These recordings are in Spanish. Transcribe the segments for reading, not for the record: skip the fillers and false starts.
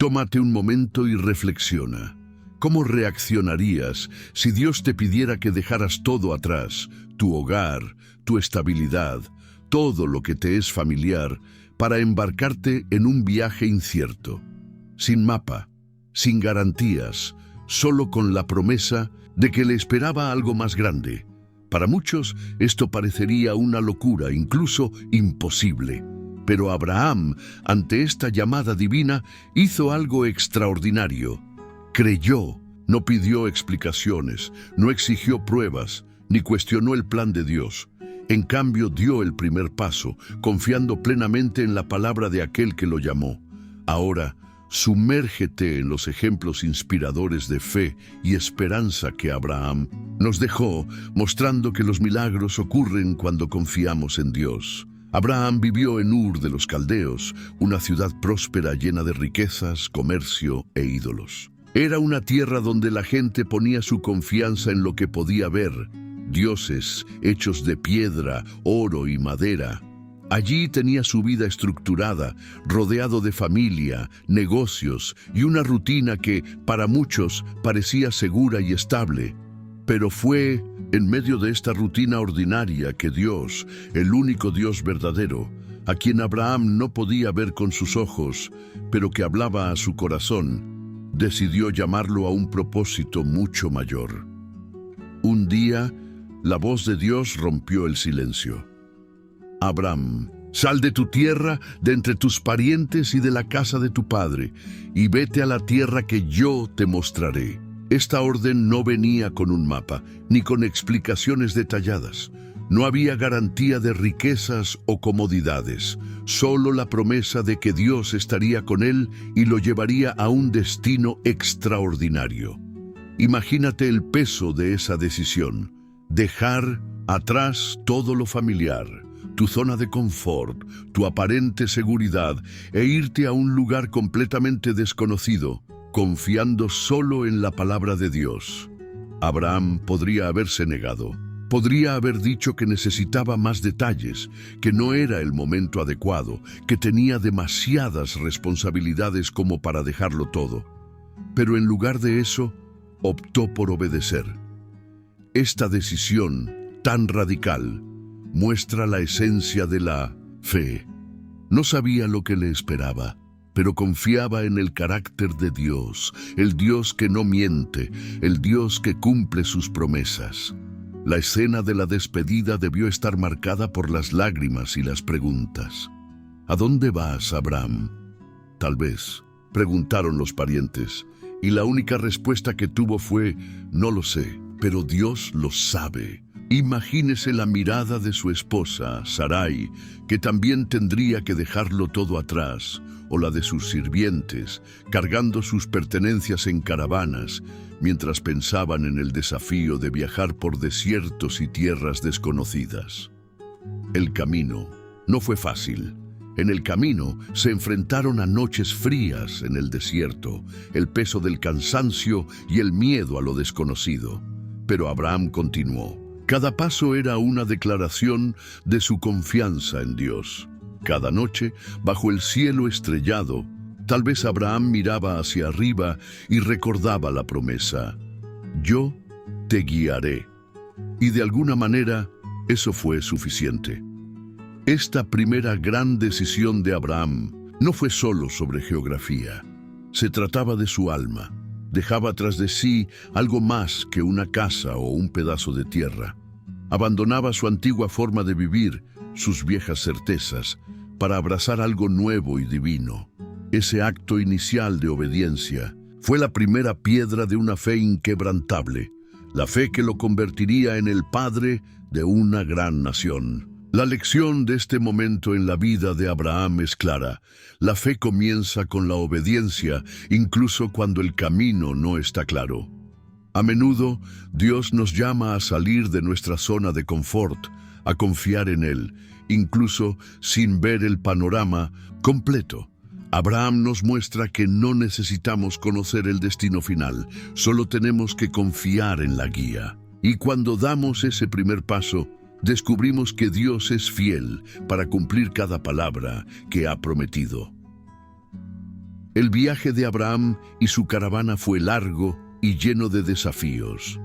Tómate un momento y reflexiona. ¿Cómo reaccionarías si Dios te pidiera que dejaras todo atrás, tu hogar, tu estabilidad, todo lo que te es familiar, para embarcarte en un viaje incierto, sin mapa, sin garantías, solo con la promesa de que le esperaba algo más grande? Para muchos esto parecería una locura, incluso imposible. Pero Abraham, ante esta llamada divina, hizo algo extraordinario. Creyó, no pidió explicaciones, no exigió pruebas, ni cuestionó el plan de Dios. En cambio, dio el primer paso, confiando plenamente en la palabra de aquel que lo llamó. Ahora, sumérgete en los ejemplos inspiradores de fe y esperanza que Abraham nos dejó, mostrando que los milagros ocurren cuando confiamos en Dios. Abraham vivió en Ur de los Caldeos, una ciudad próspera llena de riquezas, comercio e ídolos. Era una tierra donde la gente ponía su confianza en lo que podía ver, dioses hechos de piedra, oro y madera. Allí tenía su vida estructurada, rodeado de familia, negocios y una rutina que, para muchos, parecía segura y estable. Pero fue en medio de esta rutina ordinaria que Dios, el único Dios verdadero, a quien Abraham no podía ver con sus ojos, pero que hablaba a su corazón, decidió llamarlo a un propósito mucho mayor. Un día, la voz de Dios rompió el silencio. Abraham, sal de tu tierra, de entre tus parientes y de la casa de tu padre, y vete a la tierra que yo te mostraré. Esta orden no venía con un mapa, ni con explicaciones detalladas. No había garantía de riquezas o comodidades, solo la promesa de que Dios estaría con él y lo llevaría a un destino extraordinario. Imagínate el peso de esa decisión: dejar atrás todo lo familiar, tu zona de confort, tu aparente seguridad, e irte a un lugar completamente desconocido, confiando solo en la palabra de Dios. Abraham podría haberse negado. Podría haber dicho que necesitaba más detalles, que no era el momento adecuado, que tenía demasiadas responsabilidades como para dejarlo todo. Pero en lugar de eso, optó por obedecer. Esta decisión tan radical muestra la esencia de la fe. No sabía lo que le esperaba, pero confiaba en el carácter de Dios, el Dios que no miente, el Dios que cumple sus promesas. La escena de la despedida debió estar marcada por las lágrimas y las preguntas. ¿A dónde vas, Abraham? Tal vez, preguntaron los parientes, y la única respuesta que tuvo fue: no lo sé, pero Dios lo sabe. Imagínese la mirada de su esposa, Sarai, que también tendría que dejarlo todo atrás, o la de sus sirvientes, cargando sus pertenencias en caravanas, mientras pensaban en el desafío de viajar por desiertos y tierras desconocidas. El camino no fue fácil. En el camino se enfrentaron a noches frías en el desierto, el peso del cansancio y el miedo a lo desconocido. Pero Abraham continuó. Cada paso era una declaración de su confianza en Dios. Cada noche, bajo el cielo estrellado, tal vez Abraham miraba hacia arriba y recordaba la promesa: yo te guiaré. Y de alguna manera, eso fue suficiente. Esta primera gran decisión de Abraham no fue solo sobre geografía. Se trataba de su alma. Dejaba tras de sí algo más que una casa o un pedazo de tierra. Abandonaba su antigua forma de vivir, sus viejas certezas, para abrazar algo nuevo y divino. Ese acto inicial de obediencia fue la primera piedra de una fe inquebrantable, la fe que lo convertiría en el padre de una gran nación. La lección de este momento en la vida de Abraham es clara. La fe comienza con la obediencia, incluso cuando el camino no está claro. A menudo, Dios nos llama a salir de nuestra zona de confort, a confiar en Él, incluso sin ver el panorama completo. Abraham nos muestra que no necesitamos conocer el destino final, solo tenemos que confiar en la guía. Y cuando damos ese primer paso, descubrimos que Dios es fiel para cumplir cada palabra que ha prometido. El viaje de Abraham y su caravana fue largo y lleno de desafíos.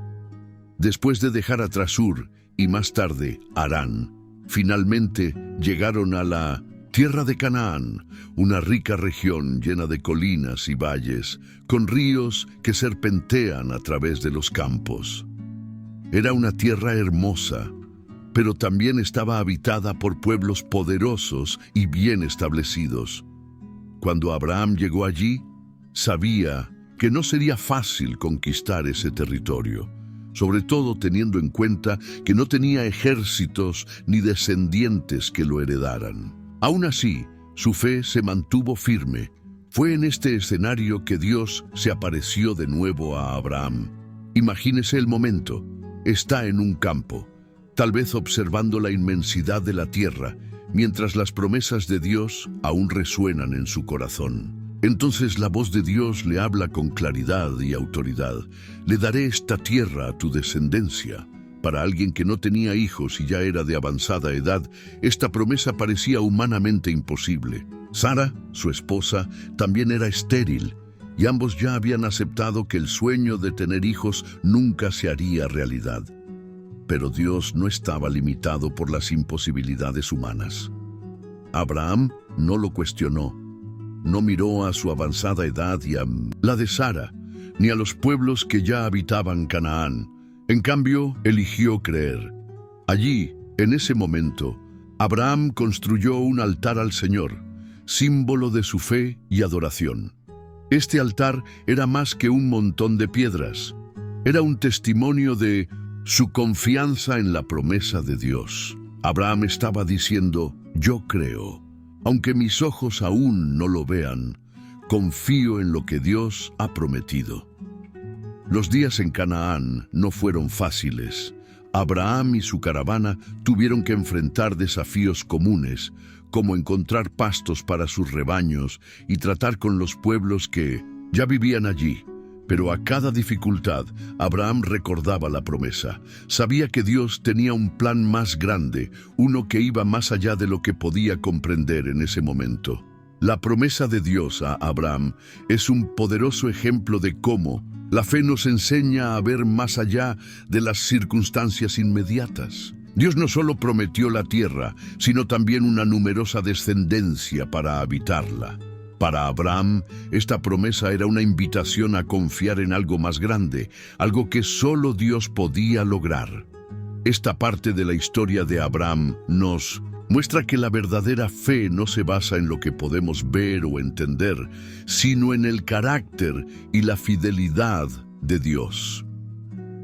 Después de dejar atrás Ur y más tarde Harán, finalmente llegaron a la tierra de Canaán, una rica región llena de colinas y valles, con ríos que serpentean a través de los campos. Era una tierra hermosa, pero también estaba habitada por pueblos poderosos y bien establecidos. Cuando Abraham llegó allí, sabía que no sería fácil conquistar ese territorio, sobre todo teniendo en cuenta que no tenía ejércitos ni descendientes que lo heredaran. Aún así, su fe se mantuvo firme. Fue en este escenario que Dios se apareció de nuevo a Abraham. Imagínese el momento. Está en un campo, tal vez observando la inmensidad de la tierra, mientras las promesas de Dios aún resuenan en su corazón. Entonces la voz de Dios le habla con claridad y autoridad. Le daré esta tierra a tu descendencia. Para alguien que no tenía hijos y ya era de avanzada edad, esta promesa parecía humanamente imposible. Sara, su esposa, también era estéril, y ambos ya habían aceptado que el sueño de tener hijos nunca se haría realidad. Pero Dios no estaba limitado por las imposibilidades humanas. Abraham no lo cuestionó. No miró a su avanzada edad y a la de Sara, ni a los pueblos que ya habitaban Canaán. En cambio, eligió creer. Allí, en ese momento, Abraham construyó un altar al Señor, símbolo de su fe y adoración. Este altar era más que un montón de piedras. Era un testimonio de su confianza en la promesa de Dios. Abraham estaba diciendo, yo creo, aunque mis ojos aún no lo vean, confío en lo que Dios ha prometido. Los días en Canaán no fueron fáciles. Abraham y su caravana tuvieron que enfrentar desafíos comunes, como encontrar pastos para sus rebaños y tratar con los pueblos que ya vivían allí. Pero a cada dificultad, Abraham recordaba la promesa. Sabía que Dios tenía un plan más grande, uno que iba más allá de lo que podía comprender en ese momento. La promesa de Dios a Abraham es un poderoso ejemplo de cómo la fe nos enseña a ver más allá de las circunstancias inmediatas. Dios no solo prometió la tierra, sino también una numerosa descendencia para habitarla. Para Abraham, esta promesa era una invitación a confiar en algo más grande, algo que solo Dios podía lograr. Esta parte de la historia de Abraham nos muestra que la verdadera fe no se basa en lo que podemos ver o entender, sino en el carácter y la fidelidad de Dios.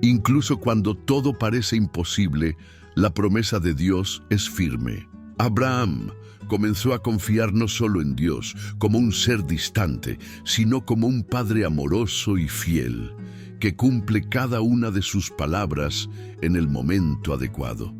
Incluso cuando todo parece imposible, la promesa de Dios es firme. Abraham comenzó a confiar no solo en Dios como un ser distante, sino como un padre amoroso y fiel, que cumple cada una de sus palabras en el momento adecuado.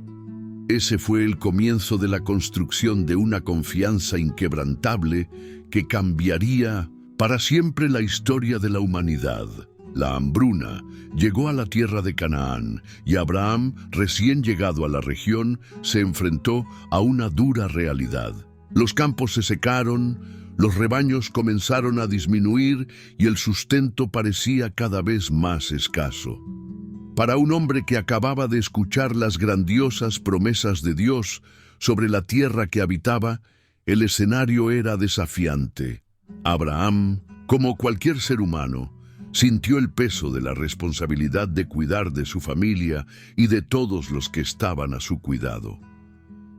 Ese fue el comienzo de la construcción de una confianza inquebrantable que cambiaría para siempre la historia de la humanidad. La hambruna llegó a la tierra de Canaán y Abraham, recién llegado a la región, se enfrentó a una dura realidad. Los campos se secaron, los rebaños comenzaron a disminuir y el sustento parecía cada vez más escaso. Para un hombre que acababa de escuchar las grandiosas promesas de Dios sobre la tierra que habitaba, el escenario era desafiante. Abraham, como cualquier ser humano, sintió el peso de la responsabilidad de cuidar de su familia y de todos los que estaban a su cuidado.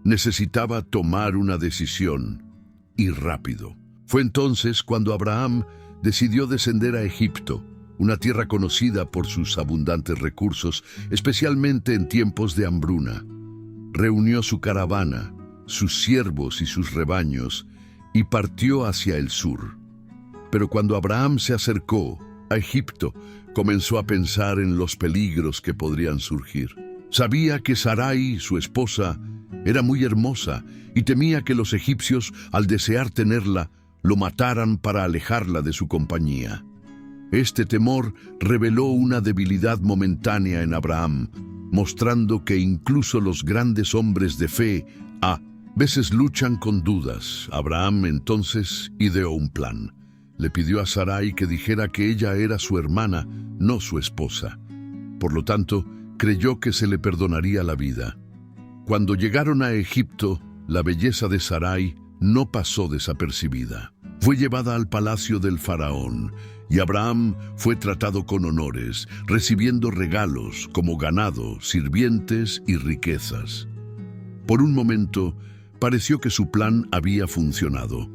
Necesitaba tomar una decisión, y rápido. Fue entonces cuando Abraham decidió descender a Egipto, una tierra conocida por sus abundantes recursos, especialmente en tiempos de hambruna. Reunió su caravana, sus siervos y sus rebaños, y partió hacia el sur. Pero cuando Abraham se acercó a Egipto, comenzó a pensar en los peligros que podrían surgir. Sabía que Sarai, su esposa, era muy hermosa y temía que los egipcios, al desear tenerla, lo mataran para alejarla de su compañía. Este temor reveló una debilidad momentánea en Abraham, mostrando que incluso los grandes hombres de fe a veces luchan con dudas. Abraham entonces ideó un plan. Le pidió a Sarai que dijera que ella era su hermana, no su esposa. Por lo tanto, creyó que se le perdonaría la vida. Cuando llegaron a Egipto, la belleza de Sarai no pasó desapercibida. Fue llevada al palacio del faraón, y Abraham fue tratado con honores, recibiendo regalos como ganado, sirvientes y riquezas. Por un momento, pareció que su plan había funcionado,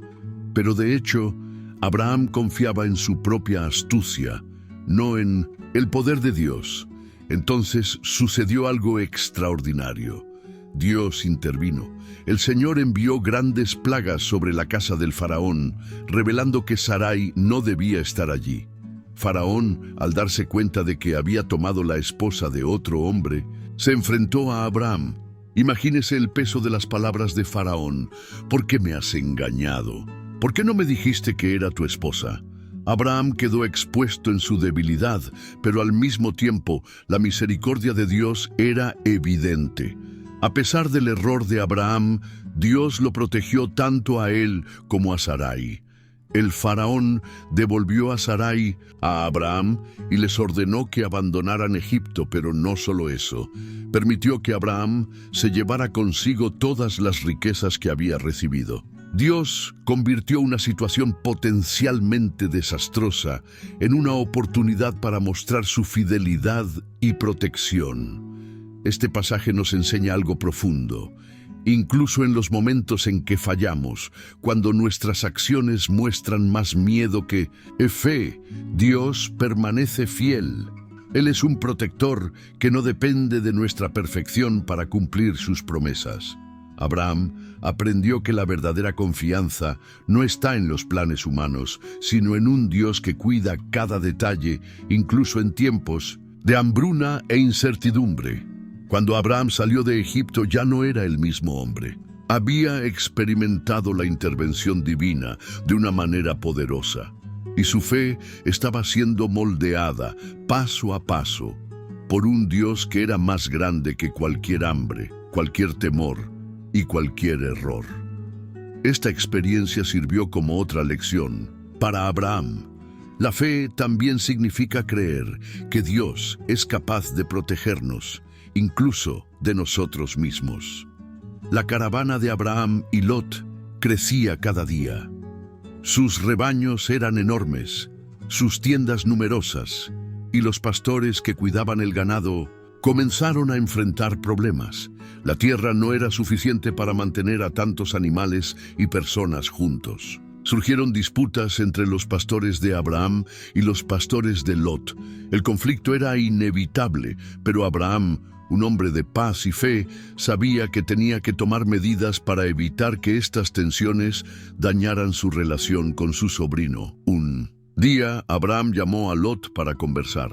pero de hecho, Abraham confiaba en su propia astucia, no en el poder de Dios. Entonces sucedió algo extraordinario. Dios intervino. El Señor envió grandes plagas sobre la casa del faraón, revelando que Sarai no debía estar allí. Faraón, al darse cuenta de que había tomado la esposa de otro hombre, se enfrentó a Abraham. Imagínese el peso de las palabras de Faraón. ¿Por qué me has engañado? ¿Por qué no me dijiste que era tu esposa? Abraham quedó expuesto en su debilidad, pero al mismo tiempo la misericordia de Dios era evidente. A pesar del error de Abraham, Dios lo protegió tanto a él como a Sarai. El faraón devolvió a Sarai a Abraham y les ordenó que abandonaran Egipto, pero no solo eso. Permitió que Abraham se llevara consigo todas las riquezas que había recibido. Dios convirtió una situación potencialmente desastrosa en una oportunidad para mostrar su fidelidad y protección. Este pasaje nos enseña algo profundo. Incluso en los momentos en que fallamos, cuando nuestras acciones muestran más miedo que fe, Dios permanece fiel. Él es un protector que no depende de nuestra perfección para cumplir sus promesas. Abraham aprendió que la verdadera confianza no está en los planes humanos, sino en un Dios que cuida cada detalle, incluso en tiempos de hambruna e incertidumbre. Cuando Abraham salió de Egipto ya no era el mismo hombre. Había experimentado la intervención divina de una manera poderosa, y su fe estaba siendo moldeada paso a paso por un Dios que era más grande que cualquier hambre, cualquier temor y cualquier error. Esta experiencia sirvió como otra lección para Abraham. La fe también significa creer que Dios es capaz de protegernos, incluso de nosotros mismos. La caravana de Abraham y Lot crecía cada día. Sus rebaños eran enormes, sus tiendas numerosas, y los pastores que cuidaban el ganado comenzaron a enfrentar problemas. La tierra no era suficiente para mantener a tantos animales y personas juntos. Surgieron disputas entre los pastores de Abraham y los pastores de Lot. El conflicto era inevitable, pero Abraham, un hombre de paz y fe, sabía que tenía que tomar medidas para evitar que estas tensiones dañaran su relación con su sobrino. Un día, Abraham llamó a Lot para conversar.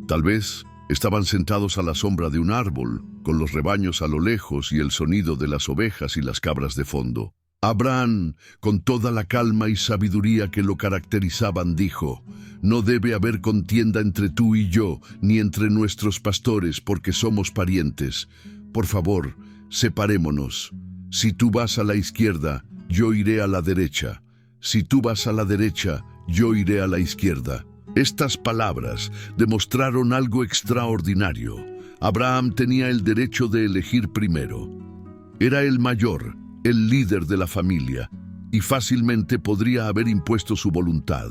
Tal vez estaban sentados a la sombra de un árbol, con los rebaños a lo lejos y el sonido de las ovejas y las cabras de fondo. Abraham, con toda la calma y sabiduría que lo caracterizaban, dijo: «No debe haber contienda entre tú y yo, ni entre nuestros pastores, porque somos parientes. Por favor, separémonos. Si tú vas a la izquierda, yo iré a la derecha. Si tú vas a la derecha, yo iré a la izquierda». Estas palabras demostraron algo extraordinario. Abraham tenía el derecho de elegir primero. Era el mayor, el líder de la familia, y fácilmente podría haber impuesto su voluntad.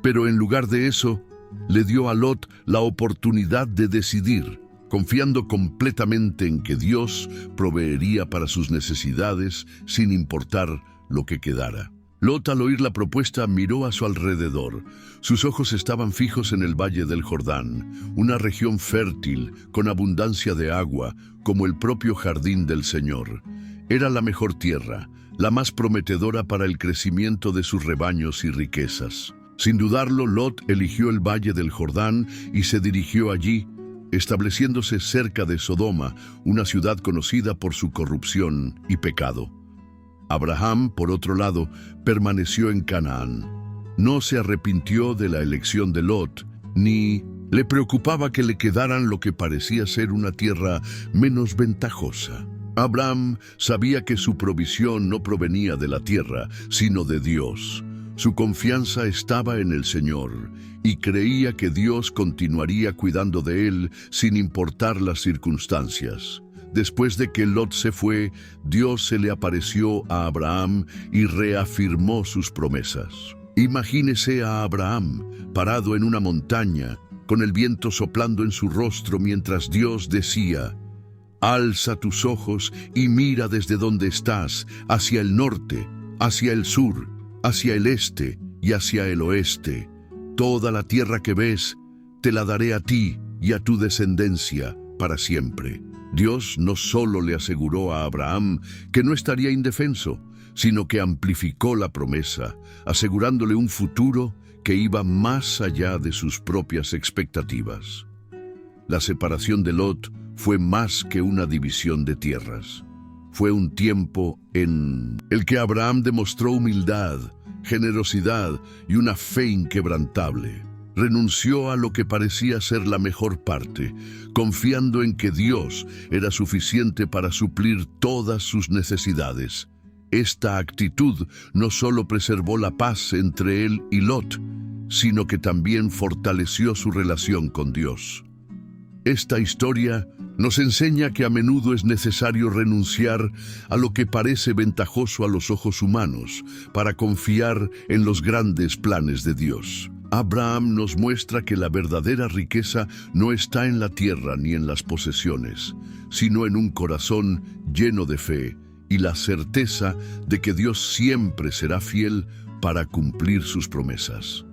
Pero en lugar de eso, le dio a Lot la oportunidad de decidir, confiando completamente en que Dios proveería para sus necesidades sin importar lo que quedara. Lot, al oír la propuesta, miró a su alrededor. Sus ojos estaban fijos en el Valle del Jordán, una región fértil, con abundancia de agua, como el propio jardín del Señor. Era la mejor tierra, la más prometedora para el crecimiento de sus rebaños y riquezas. Sin dudarlo, Lot eligió el Valle del Jordán y se dirigió allí, estableciéndose cerca de Sodoma, una ciudad conocida por su corrupción y pecado. Abraham, por otro lado, permaneció en Canaán. No se arrepintió de la elección de Lot, ni le preocupaba que le quedaran lo que parecía ser una tierra menos ventajosa. Abraham sabía que su provisión no provenía de la tierra, sino de Dios. Su confianza estaba en el Señor y creía que Dios continuaría cuidando de él sin importar las circunstancias. Después de que Lot se fue, Dios se le apareció a Abraham y reafirmó sus promesas. Imagínese a Abraham parado en una montaña, con el viento soplando en su rostro mientras Dios decía: «Alza tus ojos y mira desde donde estás, hacia el norte, hacia el sur, hacia el este y hacia el oeste. Toda la tierra que ves, te la daré a ti y a tu descendencia para siempre». Dios no solo le aseguró a Abraham que no estaría indefenso, sino que amplificó la promesa, asegurándole un futuro que iba más allá de sus propias expectativas. La separación de Lot fue más que una división de tierras. Fue un tiempo en el que Abraham demostró humildad, generosidad y una fe inquebrantable. Renunció a lo que parecía ser la mejor parte, confiando en que Dios era suficiente para suplir todas sus necesidades. Esta actitud no solo preservó la paz entre él y Lot, sino que también fortaleció su relación con Dios. Esta historia nos enseña que a menudo es necesario renunciar a lo que parece ventajoso a los ojos humanos para confiar en los grandes planes de Dios. Abraham nos muestra que la verdadera riqueza no está en la tierra ni en las posesiones, sino en un corazón lleno de fe y la certeza de que Dios siempre será fiel para cumplir sus promesas.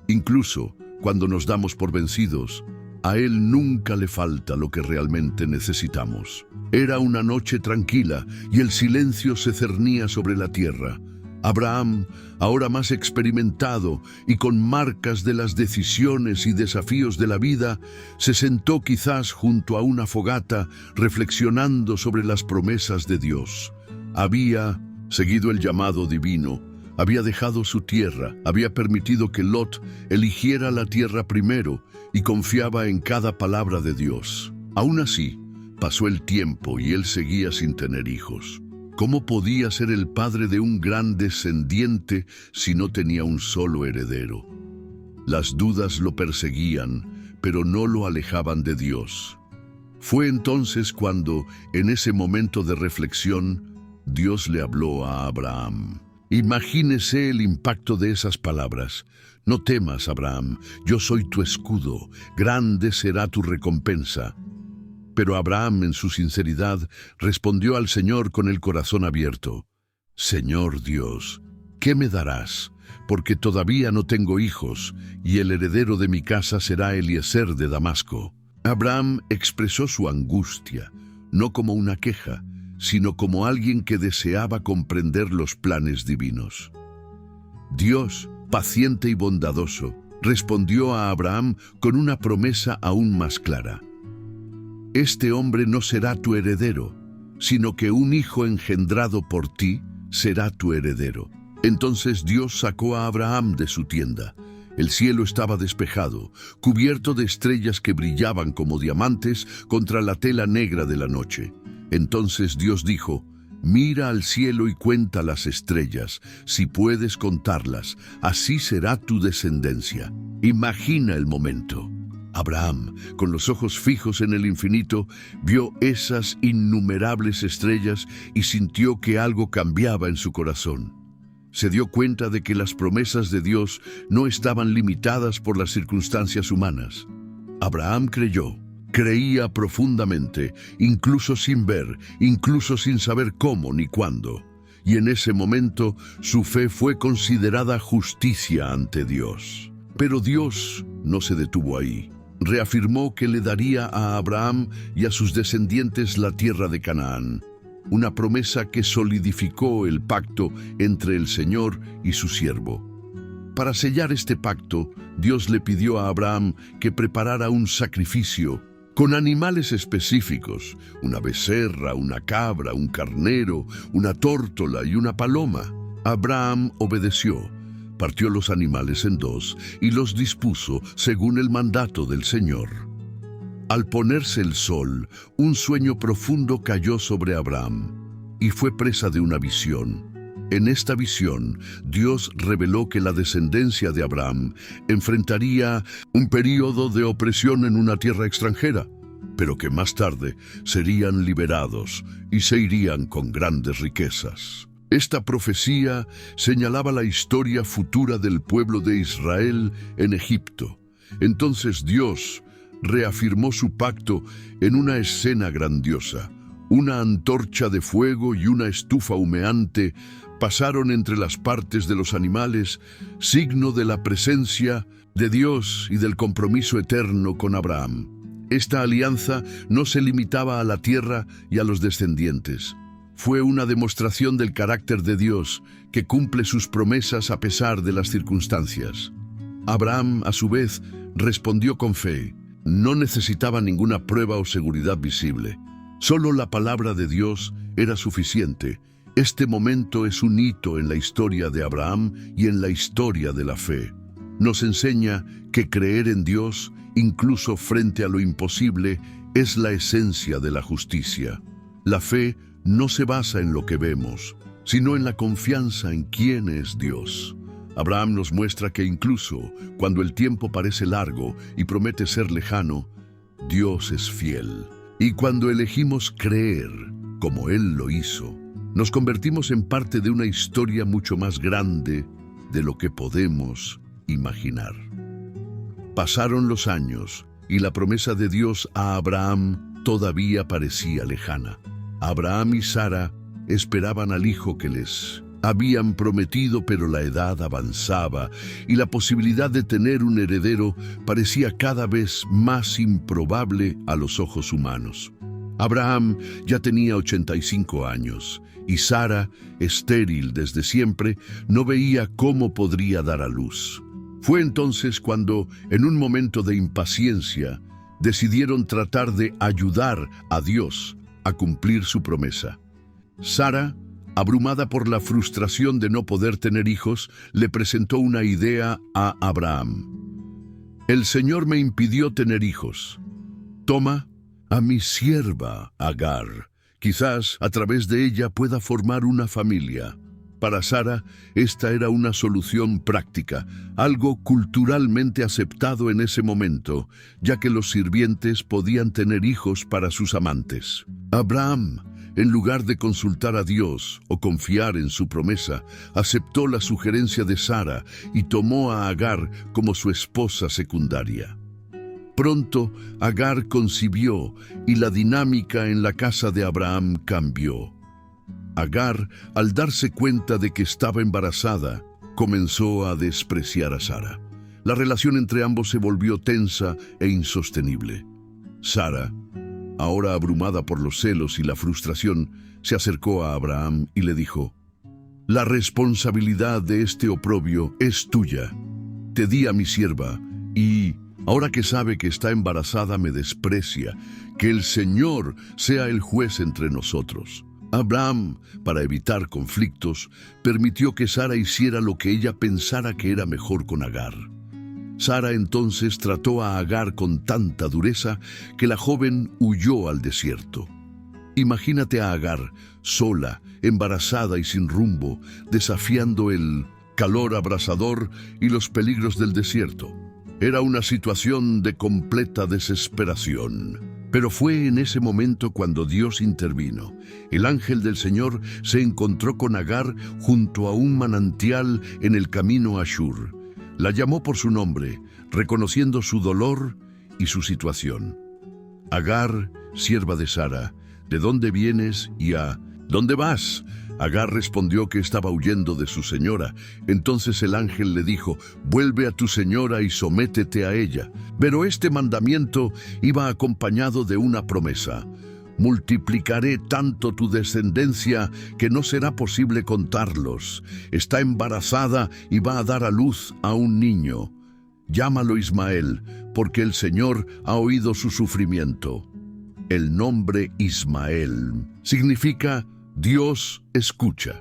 Incluso cuando nos damos por vencidos, a Él nunca le falta lo que realmente necesitamos. Era una noche tranquila y el silencio se cernía sobre la tierra. Abraham, ahora más experimentado y con marcas de las decisiones y desafíos de la vida, se sentó quizás junto a una fogata reflexionando sobre las promesas de Dios. Había seguido el llamado divino, había dejado su tierra, había permitido que Lot eligiera la tierra primero y confiaba en cada palabra de Dios. Aún así, pasó el tiempo y él seguía sin tener hijos. ¿Cómo podía ser el padre de un gran descendiente si no tenía un solo heredero? Las dudas lo perseguían, pero no lo alejaban de Dios. Fue entonces cuando, en ese momento de reflexión, Dios le habló a Abraham. Imagínese el impacto de esas palabras. «No temas, Abraham, yo soy tu escudo, grande será tu recompensa». Pero Abraham, en su sinceridad, respondió al Señor con el corazón abierto: «Señor Dios, ¿qué me darás? Porque todavía no tengo hijos, y el heredero de mi casa será Eliezer de Damasco». Abraham expresó su angustia, no como una queja, sino como alguien que deseaba comprender los planes divinos. Dios, paciente y bondadoso, respondió a Abraham con una promesa aún más clara: «Este hombre no será tu heredero, sino que un hijo engendrado por ti será tu heredero». Entonces Dios sacó a Abraham de su tienda. El cielo estaba despejado, cubierto de estrellas que brillaban como diamantes contra la tela negra de la noche. Entonces Dios dijo: «Mira al cielo y cuenta las estrellas, si puedes contarlas, así será tu descendencia». Imagina el momento. Abraham, con los ojos fijos en el infinito, vio esas innumerables estrellas y sintió que algo cambiaba en su corazón. Se dio cuenta de que las promesas de Dios no estaban limitadas por las circunstancias humanas. Abraham creía profundamente, incluso sin ver, incluso sin saber cómo ni cuándo. Y en ese momento su fe fue considerada justicia ante Dios. Pero Dios no se detuvo ahí. Reafirmó que le daría a Abraham y a sus descendientes la tierra de Canaán, una promesa que solidificó el pacto entre el Señor y su siervo. Para sellar este pacto, Dios le pidió a Abraham que preparara un sacrificio con animales específicos: una becerra, una cabra, un carnero, una tórtola y una paloma. Abraham obedeció. Partió los animales en dos y los dispuso según el mandato del Señor. Al ponerse el sol, un sueño profundo cayó sobre Abraham y fue presa de una visión. En esta visión, Dios reveló que la descendencia de Abraham enfrentaría un período de opresión en una tierra extranjera, pero que más tarde serían liberados y se irían con grandes riquezas. Esta profecía señalaba la historia futura del pueblo de Israel en Egipto. Entonces Dios reafirmó su pacto en una escena grandiosa. Una antorcha de fuego y una estufa humeante pasaron entre las partes de los animales, signo de la presencia de Dios y del compromiso eterno con Abraham. Esta alianza no se limitaba a la tierra y a los descendientes. Fue una demostración del carácter de Dios, que cumple sus promesas a pesar de las circunstancias. Abraham, a su vez, respondió con fe. No necesitaba ninguna prueba o seguridad visible. Solo la palabra de Dios era suficiente. Este momento es un hito en la historia de Abraham y en la historia de la fe. Nos enseña que creer en Dios, incluso frente a lo imposible, es la esencia de la justicia. La fe no se basa en lo que vemos, sino en la confianza en quién es Dios. Abraham nos muestra que incluso cuando el tiempo parece largo y promete ser lejano, Dios es fiel. Y cuando elegimos creer, como Él lo hizo, nos convertimos en parte de una historia mucho más grande de lo que podemos imaginar. Pasaron los años y la promesa de Dios a Abraham todavía parecía lejana. Abraham y Sara esperaban al hijo que les habían prometido, pero la edad avanzaba y la posibilidad de tener un heredero parecía cada vez más improbable a los ojos humanos. Abraham ya tenía 85 años y Sara, estéril desde siempre, no veía cómo podría dar a luz. Fue entonces cuando, en un momento de impaciencia, decidieron tratar de ayudar a Dios a cumplir su promesa. Sara, abrumada por la frustración de no poder tener hijos, le presentó una idea a Abraham. El Señor me impidió tener hijos. Toma a mi sierva Agar. Quizás a través de ella pueda formar una familia. Para Sara, esta era una solución práctica, algo culturalmente aceptado en ese momento, ya que los sirvientes podían tener hijos para sus amantes. Abraham, en lugar de consultar a Dios o confiar en su promesa, aceptó la sugerencia de Sara y tomó a Agar como su esposa secundaria. Pronto, Agar concibió y la dinámica en la casa de Abraham cambió. Agar, al darse cuenta de que estaba embarazada, comenzó a despreciar a Sara. La relación entre ambos se volvió tensa e insostenible. Sara, ahora abrumada por los celos y la frustración, se acercó a Abraham y le dijo: «La responsabilidad de este oprobio es tuya. Te di a mi sierva y, ahora que sabe que está embarazada, me desprecia. Que el Señor sea el juez entre nosotros». Abraham, para evitar conflictos, permitió que Sara hiciera lo que ella pensara que era mejor con Agar. Sara entonces trató a Agar con tanta dureza que la joven huyó al desierto. Imagínate a Agar, sola, embarazada y sin rumbo, desafiando el calor abrasador y los peligros del desierto. Era una situación de completa desesperación. Pero fue en ese momento cuando Dios intervino. El ángel del Señor se encontró con Agar junto a un manantial en el camino a Shur. La llamó por su nombre, reconociendo su dolor y su situación. Agar, sierva de Sara, ¿de dónde vienes y a dónde vas? Agar respondió que estaba huyendo de su señora. Entonces el ángel le dijo: «Vuelve a tu señora y sométete a ella». Pero este mandamiento iba acompañado de una promesa: «Multiplicaré tanto tu descendencia que no será posible contarlos. Está embarazada y va a dar a luz a un niño. Llámalo Ismael, porque el Señor ha oído su sufrimiento». El nombre Ismael significa Dios escucha.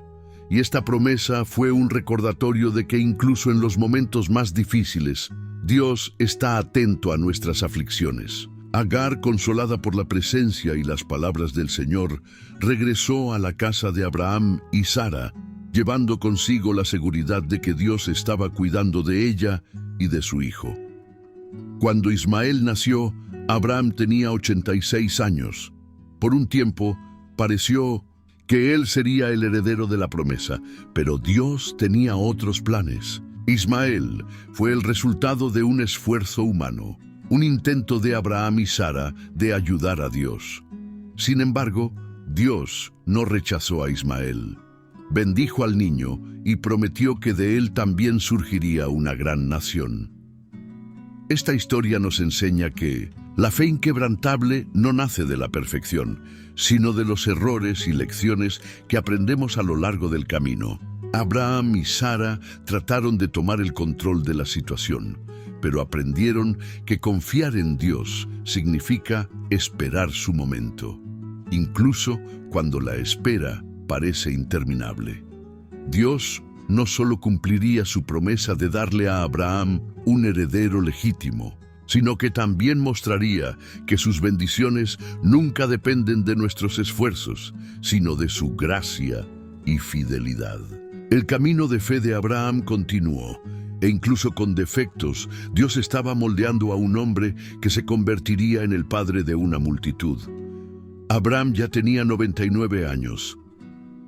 Y esta promesa fue un recordatorio de que incluso en los momentos más difíciles, Dios está atento a nuestras aflicciones. Agar, consolada por la presencia y las palabras del Señor, regresó a la casa de Abraham y Sara, llevando consigo la seguridad de que Dios estaba cuidando de ella y de su hijo. Cuando Ismael nació, Abraham tenía 86 años. Por un tiempo, pareció que él sería el heredero de la promesa, pero Dios tenía otros planes. Ismael fue el resultado de un esfuerzo humano, un intento de Abraham y Sara de ayudar a Dios. Sin embargo, Dios no rechazó a Ismael. Bendijo al niño y prometió que de él también surgiría una gran nación. Esta historia nos enseña que la fe inquebrantable no nace de la perfección, sino de los errores y lecciones que aprendemos a lo largo del camino. Abraham y Sara trataron de tomar el control de la situación, pero aprendieron que confiar en Dios significa esperar su momento, incluso cuando la espera parece interminable. Dios no solo cumpliría su promesa de darle a Abraham un heredero legítimo, sino que también mostraría que sus bendiciones nunca dependen de nuestros esfuerzos, sino de su gracia y fidelidad. El camino de fe de Abraham continuó, e incluso con defectos, Dios estaba moldeando a un hombre que se convertiría en el padre de una multitud. Abraham ya tenía 99 años.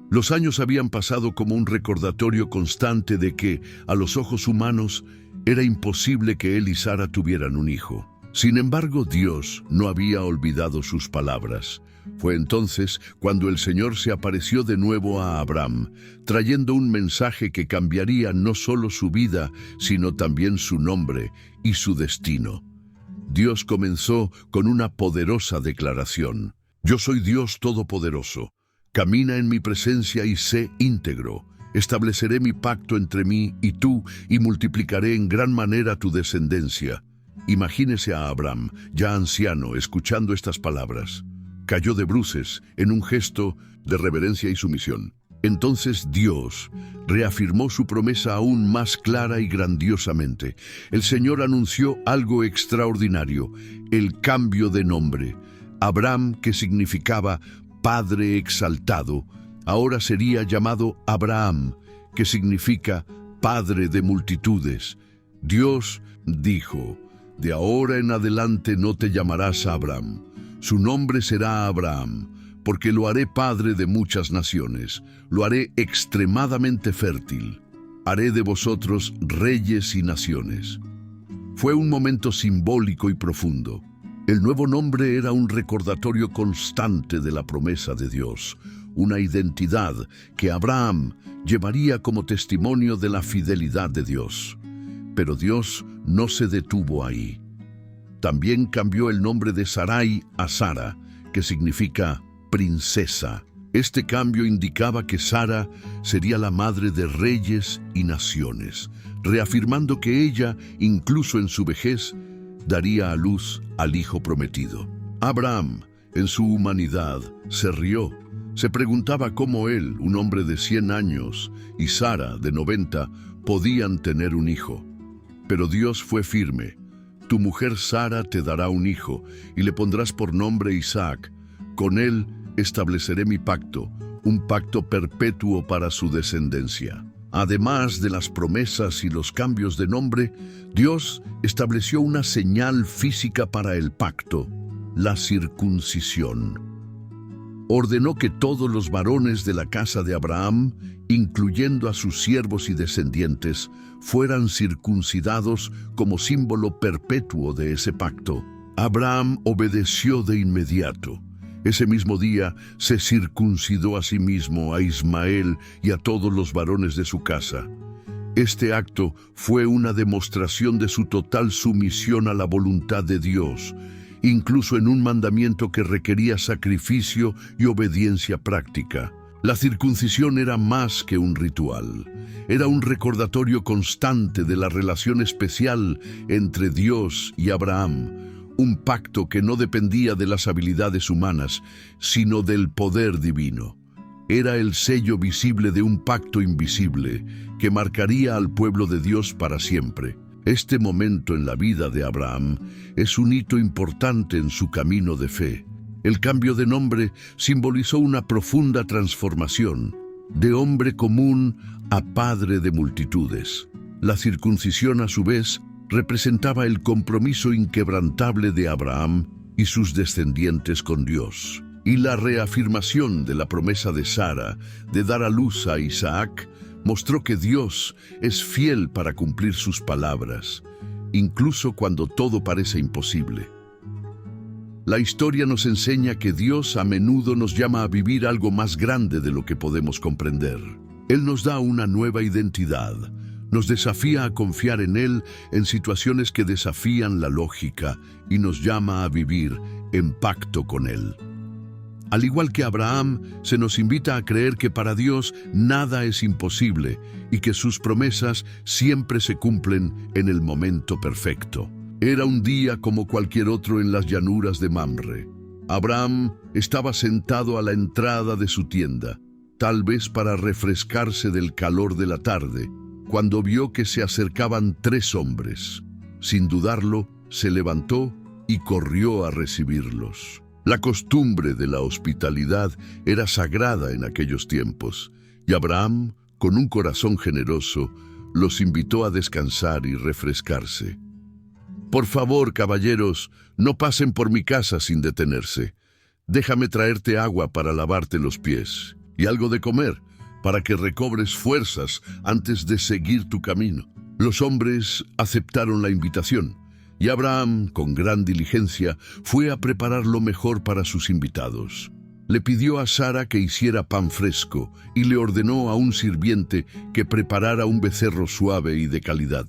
Los años habían pasado como un recordatorio constante de que, a los ojos humanos, era imposible que él y Sara tuvieran un hijo. Sin embargo, Dios no había olvidado sus palabras. Fue entonces cuando el Señor se apareció de nuevo a Abraham, trayendo un mensaje que cambiaría no solo su vida, sino también su nombre y su destino. Dios comenzó con una poderosa declaración: «Yo soy Dios Todopoderoso. Camina en mi presencia y sé íntegro. Estableceré mi pacto entre mí y tú y multiplicaré en gran manera tu descendencia». Imagínese a Abraham, ya anciano, escuchando estas palabras. Cayó de bruces en un gesto de reverencia y sumisión. Entonces Dios reafirmó su promesa aún más clara y grandiosamente. El Señor anunció algo extraordinario: el cambio de nombre. Abraham, que significaba Padre exaltado, ahora sería llamado Abraham, que significa Padre de multitudes. Dios dijo: «De ahora en adelante no te llamarás Abraham, su nombre será Abraham, porque lo haré padre de muchas naciones, lo haré extremadamente fértil, haré de vosotros reyes y naciones». Fue un momento simbólico y profundo. El nuevo nombre era un recordatorio constante de la promesa de Dios, una identidad que Abraham llevaría como testimonio de la fidelidad de Dios. Pero Dios no se detuvo ahí. También cambió el nombre de Sarai a Sara, que significa princesa. Este cambio indicaba que Sara sería la madre de reyes y naciones, reafirmando que ella, incluso en su vejez, daría a luz al hijo prometido. Abraham, en su humanidad, se rió. Se preguntaba cómo él, un hombre de 100 años, y Sara, de 90, podían tener un hijo. Pero Dios fue firme. «Tu mujer Sara te dará un hijo, y le pondrás por nombre Isaac. Con él estableceré mi pacto, un pacto perpetuo para su descendencia». Además de las promesas y los cambios de nombre, Dios estableció una señal física para el pacto: la circuncisión. Ordenó que todos los varones de la casa de Abraham, incluyendo a sus siervos y descendientes, fueran circuncidados como símbolo perpetuo de ese pacto. Abraham obedeció de inmediato. Ese mismo día se circuncidó a sí mismo, a Ismael y a todos los varones de su casa. Este acto fue una demostración de su total sumisión a la voluntad de Dios, incluso en un mandamiento que requería sacrificio y obediencia práctica. La circuncisión era más que un ritual. Era un recordatorio constante de la relación especial entre Dios y Abraham, un pacto que no dependía de las habilidades humanas, sino del poder divino. Era el sello visible de un pacto invisible que marcaría al pueblo de Dios para siempre. Este momento en la vida de Abraham es un hito importante en su camino de fe. El cambio de nombre simbolizó una profunda transformación. de hombre común a padre de multitudes. La circuncisión, a su vez, representaba el compromiso inquebrantable de Abraham y sus descendientes con Dios. Y la reafirmación de la promesa de Sara de dar a luz a Isaac mostró que Dios es fiel para cumplir sus palabras, incluso cuando todo parece imposible. La historia nos enseña que Dios a menudo nos llama a vivir algo más grande de lo que podemos comprender. Él nos da una nueva identidad, nos desafía a confiar en Él en situaciones que desafían la lógica y nos llama a vivir en pacto con Él. Al igual que Abraham, se nos invita a creer que para Dios nada es imposible y que sus promesas siempre se cumplen en el momento perfecto. Era un día como cualquier otro en las llanuras de Mamre. Abraham estaba sentado a la entrada de su tienda, tal vez para refrescarse del calor de la tarde, cuando vio que se acercaban 3 hombres. Sin dudarlo, se levantó y corrió a recibirlos. La costumbre de la hospitalidad era sagrada en aquellos tiempos, y Abraham, con un corazón generoso, los invitó a descansar y refrescarse. «Por favor, caballeros, no pasen por mi casa sin detenerse. Déjame traerte agua para lavarte los pies y algo de comer, para que recobres fuerzas antes de seguir tu camino». Los hombres aceptaron la invitación, y Abraham, con gran diligencia, fue a preparar lo mejor para sus invitados. Le pidió a Sara que hiciera pan fresco y le ordenó a un sirviente que preparara un becerro suave y de calidad.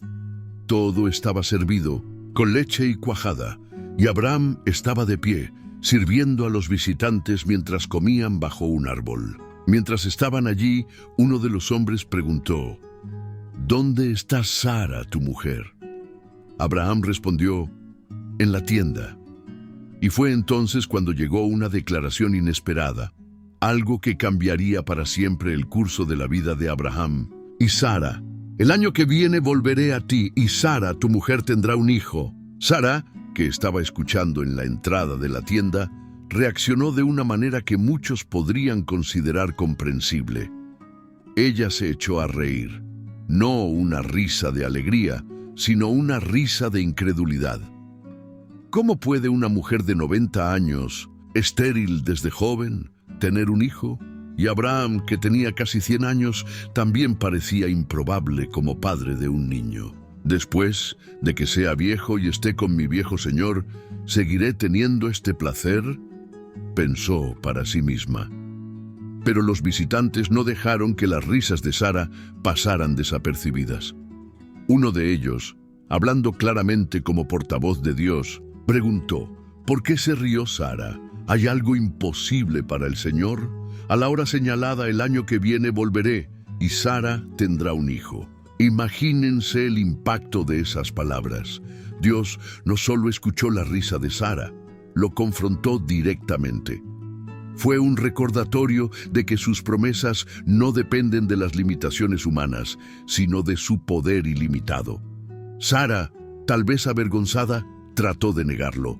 Todo estaba servido, con leche y cuajada, y Abraham estaba de pie, sirviendo a los visitantes mientras comían bajo un árbol. Mientras estaban allí, uno de los hombres preguntó: «¿Dónde está Sara, tu mujer?». Abraham respondió: «En la tienda». Y fue entonces cuando llegó una declaración inesperada, algo que cambiaría para siempre el curso de la vida de Abraham. «Y Sara, el año que viene volveré a ti, y Sara, tu mujer, tendrá un hijo». Sara, que estaba escuchando en la entrada de la tienda, reaccionó de una manera que muchos podrían considerar comprensible. Ella se echó a reír, no una risa de alegría, sino una risa de incredulidad. ¿Cómo puede una mujer de 90 años, estéril desde joven, tener un hijo? Y Abraham, que tenía casi 100 años, también parecía improbable como padre de un niño. «Después de que sea viejo y esté con mi viejo señor, ¿seguiré teniendo este placer?», pensó para sí misma. Pero los visitantes no dejaron que las risas de Sara pasaran desapercibidas. Uno de ellos, hablando claramente como portavoz de Dios, preguntó: «¿Por qué se rió Sara? ¿Hay algo imposible para el Señor? A la hora señalada el año que viene volveré, y Sara tendrá un hijo». Imagínense el impacto de esas palabras. Dios no solo escuchó la risa de Sara, lo confrontó directamente. Fue un recordatorio de que sus promesas no dependen de las limitaciones humanas, sino de su poder ilimitado. Sara, tal vez avergonzada, trató de negarlo.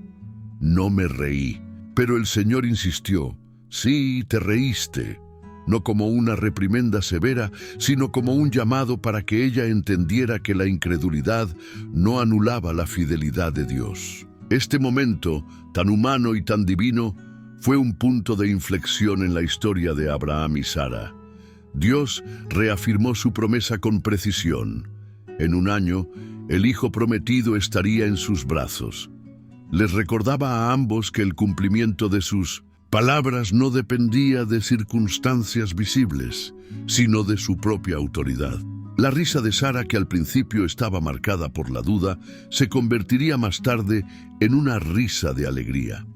«No me reí», pero el Señor insistió: «Sí, te reíste», no como una reprimenda severa, sino como un llamado para que ella entendiera que la incredulidad no anulaba la fidelidad de Dios. Este momento, tan humano y tan divino, fue un punto de inflexión en la historia de Abraham y Sara. Dios reafirmó su promesa con precisión. En un año, el hijo prometido estaría en sus brazos. Les recordaba a ambos que el cumplimiento de sus palabras no dependía de circunstancias visibles, sino de su propia autoridad. La risa de Sara, que al principio estaba marcada por la duda, se convertiría más tarde en una risa de alegría.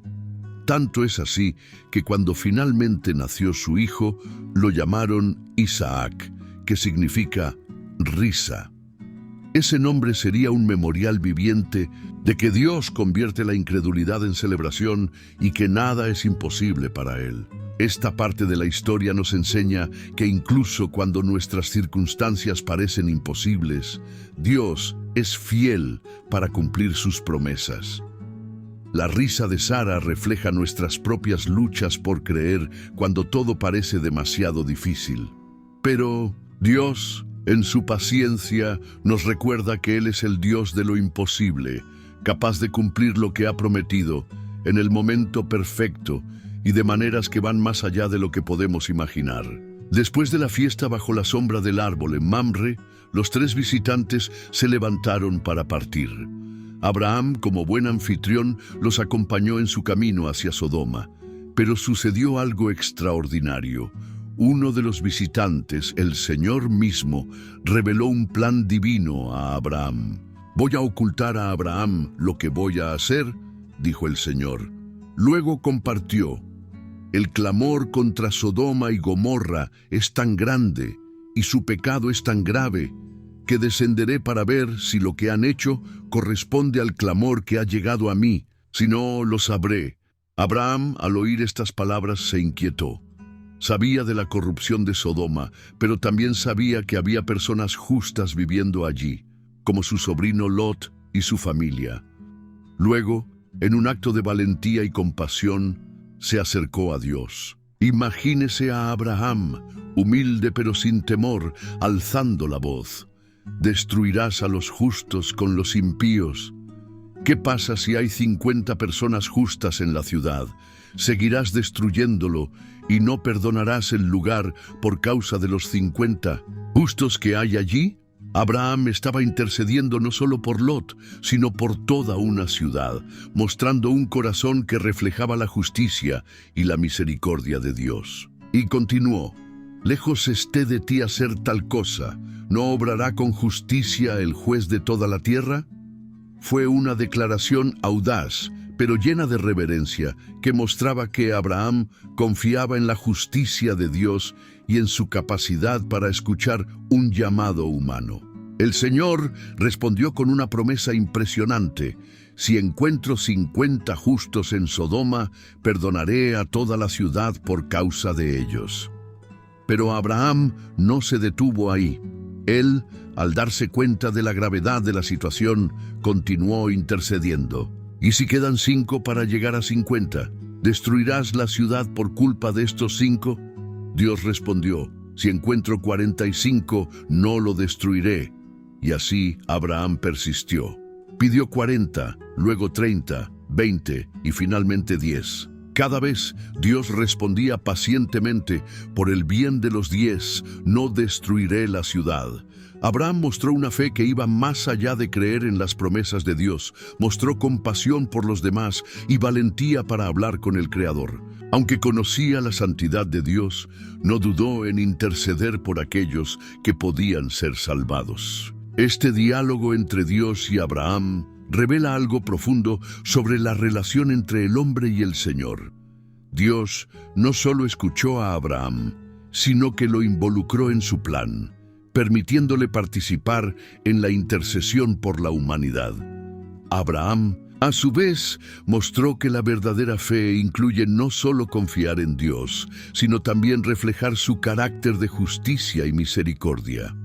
Tanto es así que cuando finalmente nació su hijo, lo llamaron Isaac, que significa risa. Ese nombre sería un memorial viviente de que Dios convierte la incredulidad en celebración y que nada es imposible para Él. Esta parte de la historia nos enseña que incluso cuando nuestras circunstancias parecen imposibles, Dios es fiel para cumplir sus promesas. La risa de Sara refleja nuestras propias luchas por creer cuando todo parece demasiado difícil. Pero Dios, en su paciencia, nos recuerda que Él es el Dios de lo imposible, capaz de cumplir lo que ha prometido en el momento perfecto y de maneras que van más allá de lo que podemos imaginar. Después de la fiesta bajo la sombra del árbol en Mamre, los 3 visitantes se levantaron para partir. Abraham, como buen anfitrión, los acompañó en su camino hacia Sodoma. Pero sucedió algo extraordinario. Uno de los visitantes, el Señor mismo, reveló un plan divino a Abraham. «Voy a ocultar a Abraham lo que voy a hacer», dijo el Señor. Luego compartió: «El clamor contra Sodoma y Gomorra es tan grande y su pecado es tan grave que descenderé para ver si lo que han hecho corresponde al clamor que ha llegado a mí. Si no, lo sabré». Abraham, al oír estas palabras, se inquietó. Sabía de la corrupción de Sodoma, pero también sabía que había personas justas viviendo allí, como su sobrino Lot y su familia. Luego, en un acto de valentía y compasión, se acercó a Dios. Imagínese a Abraham, humilde pero sin temor, alzando la voz: «Destruirás a los justos con los impíos». ¿Qué pasa si hay 50 personas justas en la ciudad? Seguirás destruyéndolo y no perdonarás el lugar por causa de los 50 justos que hay allí. Abraham estaba intercediendo no solo por Lot, sino por toda una ciudad, mostrando un corazón que reflejaba la justicia y la misericordia de Dios. Y continuó: «Lejos esté de ti hacer tal cosa. ¿No obrará con justicia el juez de toda la tierra?». Fue una declaración audaz, pero llena de reverencia, que mostraba que Abraham confiaba en la justicia de Dios y en su capacidad para escuchar un llamado humano. El Señor respondió con una promesa impresionante: «Si encuentro 50 justos en Sodoma, perdonaré a toda la ciudad por causa de ellos». Pero Abraham no se detuvo ahí. Él, al darse cuenta de la gravedad de la situación, continuó intercediendo. «¿Y si quedan 5 para llegar a 50? ¿Destruirás la ciudad por culpa de estos 5? Dios respondió: «Si encuentro 45, no lo destruiré». Y así Abraham persistió. Pidió 40, luego 30, 20 y finalmente 10. Cada vez Dios respondía pacientemente: «Por el bien de los 10, no destruiré la ciudad». Abraham mostró una fe que iba más allá de creer en las promesas de Dios, mostró compasión por los demás y valentía para hablar con el Creador. Aunque conocía la santidad de Dios, no dudó en interceder por aquellos que podían ser salvados. Este diálogo entre Dios y Abraham revela algo profundo sobre la relación entre el hombre y el Señor. Dios no solo escuchó a Abraham, sino que lo involucró en su plan, permitiéndole participar en la intercesión por la humanidad. Abraham, a su vez, mostró que la verdadera fe incluye no solo confiar en Dios, sino también reflejar su carácter de justicia y misericordia.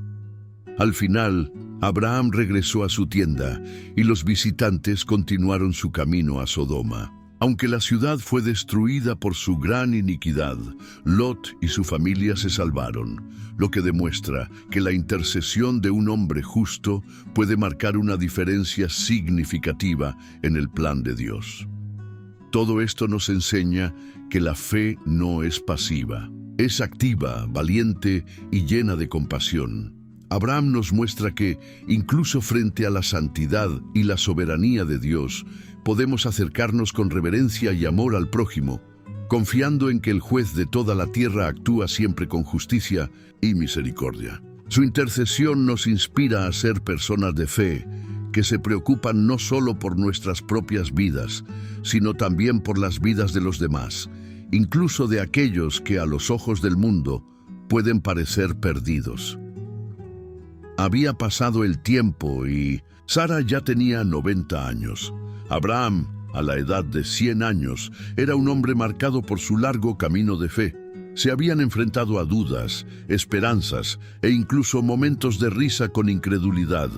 Al final, Abraham regresó a su tienda y los visitantes continuaron su camino a Sodoma. Aunque la ciudad fue destruida por su gran iniquidad, Lot y su familia se salvaron, lo que demuestra que la intercesión de un hombre justo puede marcar una diferencia significativa en el plan de Dios. Todo esto nos enseña que la fe no es pasiva, es activa, valiente y llena de compasión. Abraham nos muestra que, incluso frente a la santidad y la soberanía de Dios, podemos acercarnos con reverencia y amor al prójimo, confiando en que el juez de toda la tierra actúa siempre con justicia y misericordia. Su intercesión nos inspira a ser personas de fe, que se preocupan no solo por nuestras propias vidas, sino también por las vidas de los demás, incluso de aquellos que a los ojos del mundo pueden parecer perdidos. Había pasado el tiempo y Sara ya tenía 90 años. Abraham, a la edad de 100 años, era un hombre marcado por su largo camino de fe. Se habían enfrentado a dudas, esperanzas e incluso momentos de risa con incredulidad.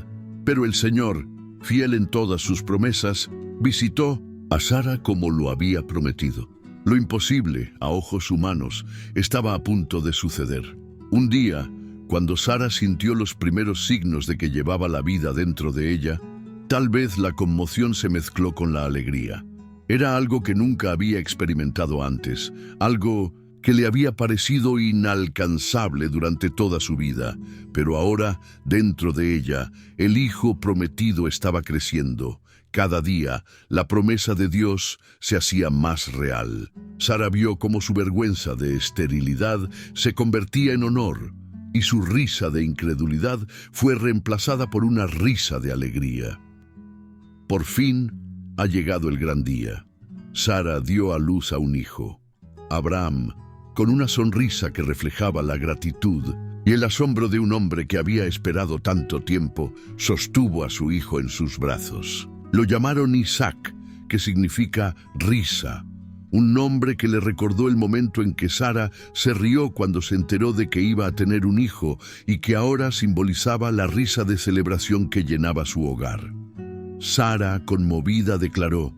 Pero el Señor, fiel en todas sus promesas, visitó a Sara como lo había prometido. Lo imposible, a ojos humanos, estaba a punto de suceder. Un día, cuando Sara sintió los primeros signos de que llevaba la vida dentro de ella, tal vez la conmoción se mezcló con la alegría. Era algo que nunca había experimentado antes, algo que le había parecido inalcanzable durante toda su vida, pero ahora, dentro de ella, el hijo prometido estaba creciendo. Cada día, la promesa de Dios se hacía más real. Sara vio cómo su vergüenza de esterilidad se convertía en honor, y su risa de incredulidad fue reemplazada por una risa de alegría. Por fin ha llegado el gran día. Sara dio a luz a un hijo, Abraham, con una sonrisa que reflejaba la gratitud y el asombro de un hombre que había esperado tanto tiempo, sostuvo a su hijo en sus brazos. Lo llamaron Isaac, que significa risa, un nombre que le recordó el momento en que Sara se rió cuando se enteró de que iba a tener un hijo y que ahora simbolizaba la risa de celebración que llenaba su hogar. Sara, conmovida, declaró: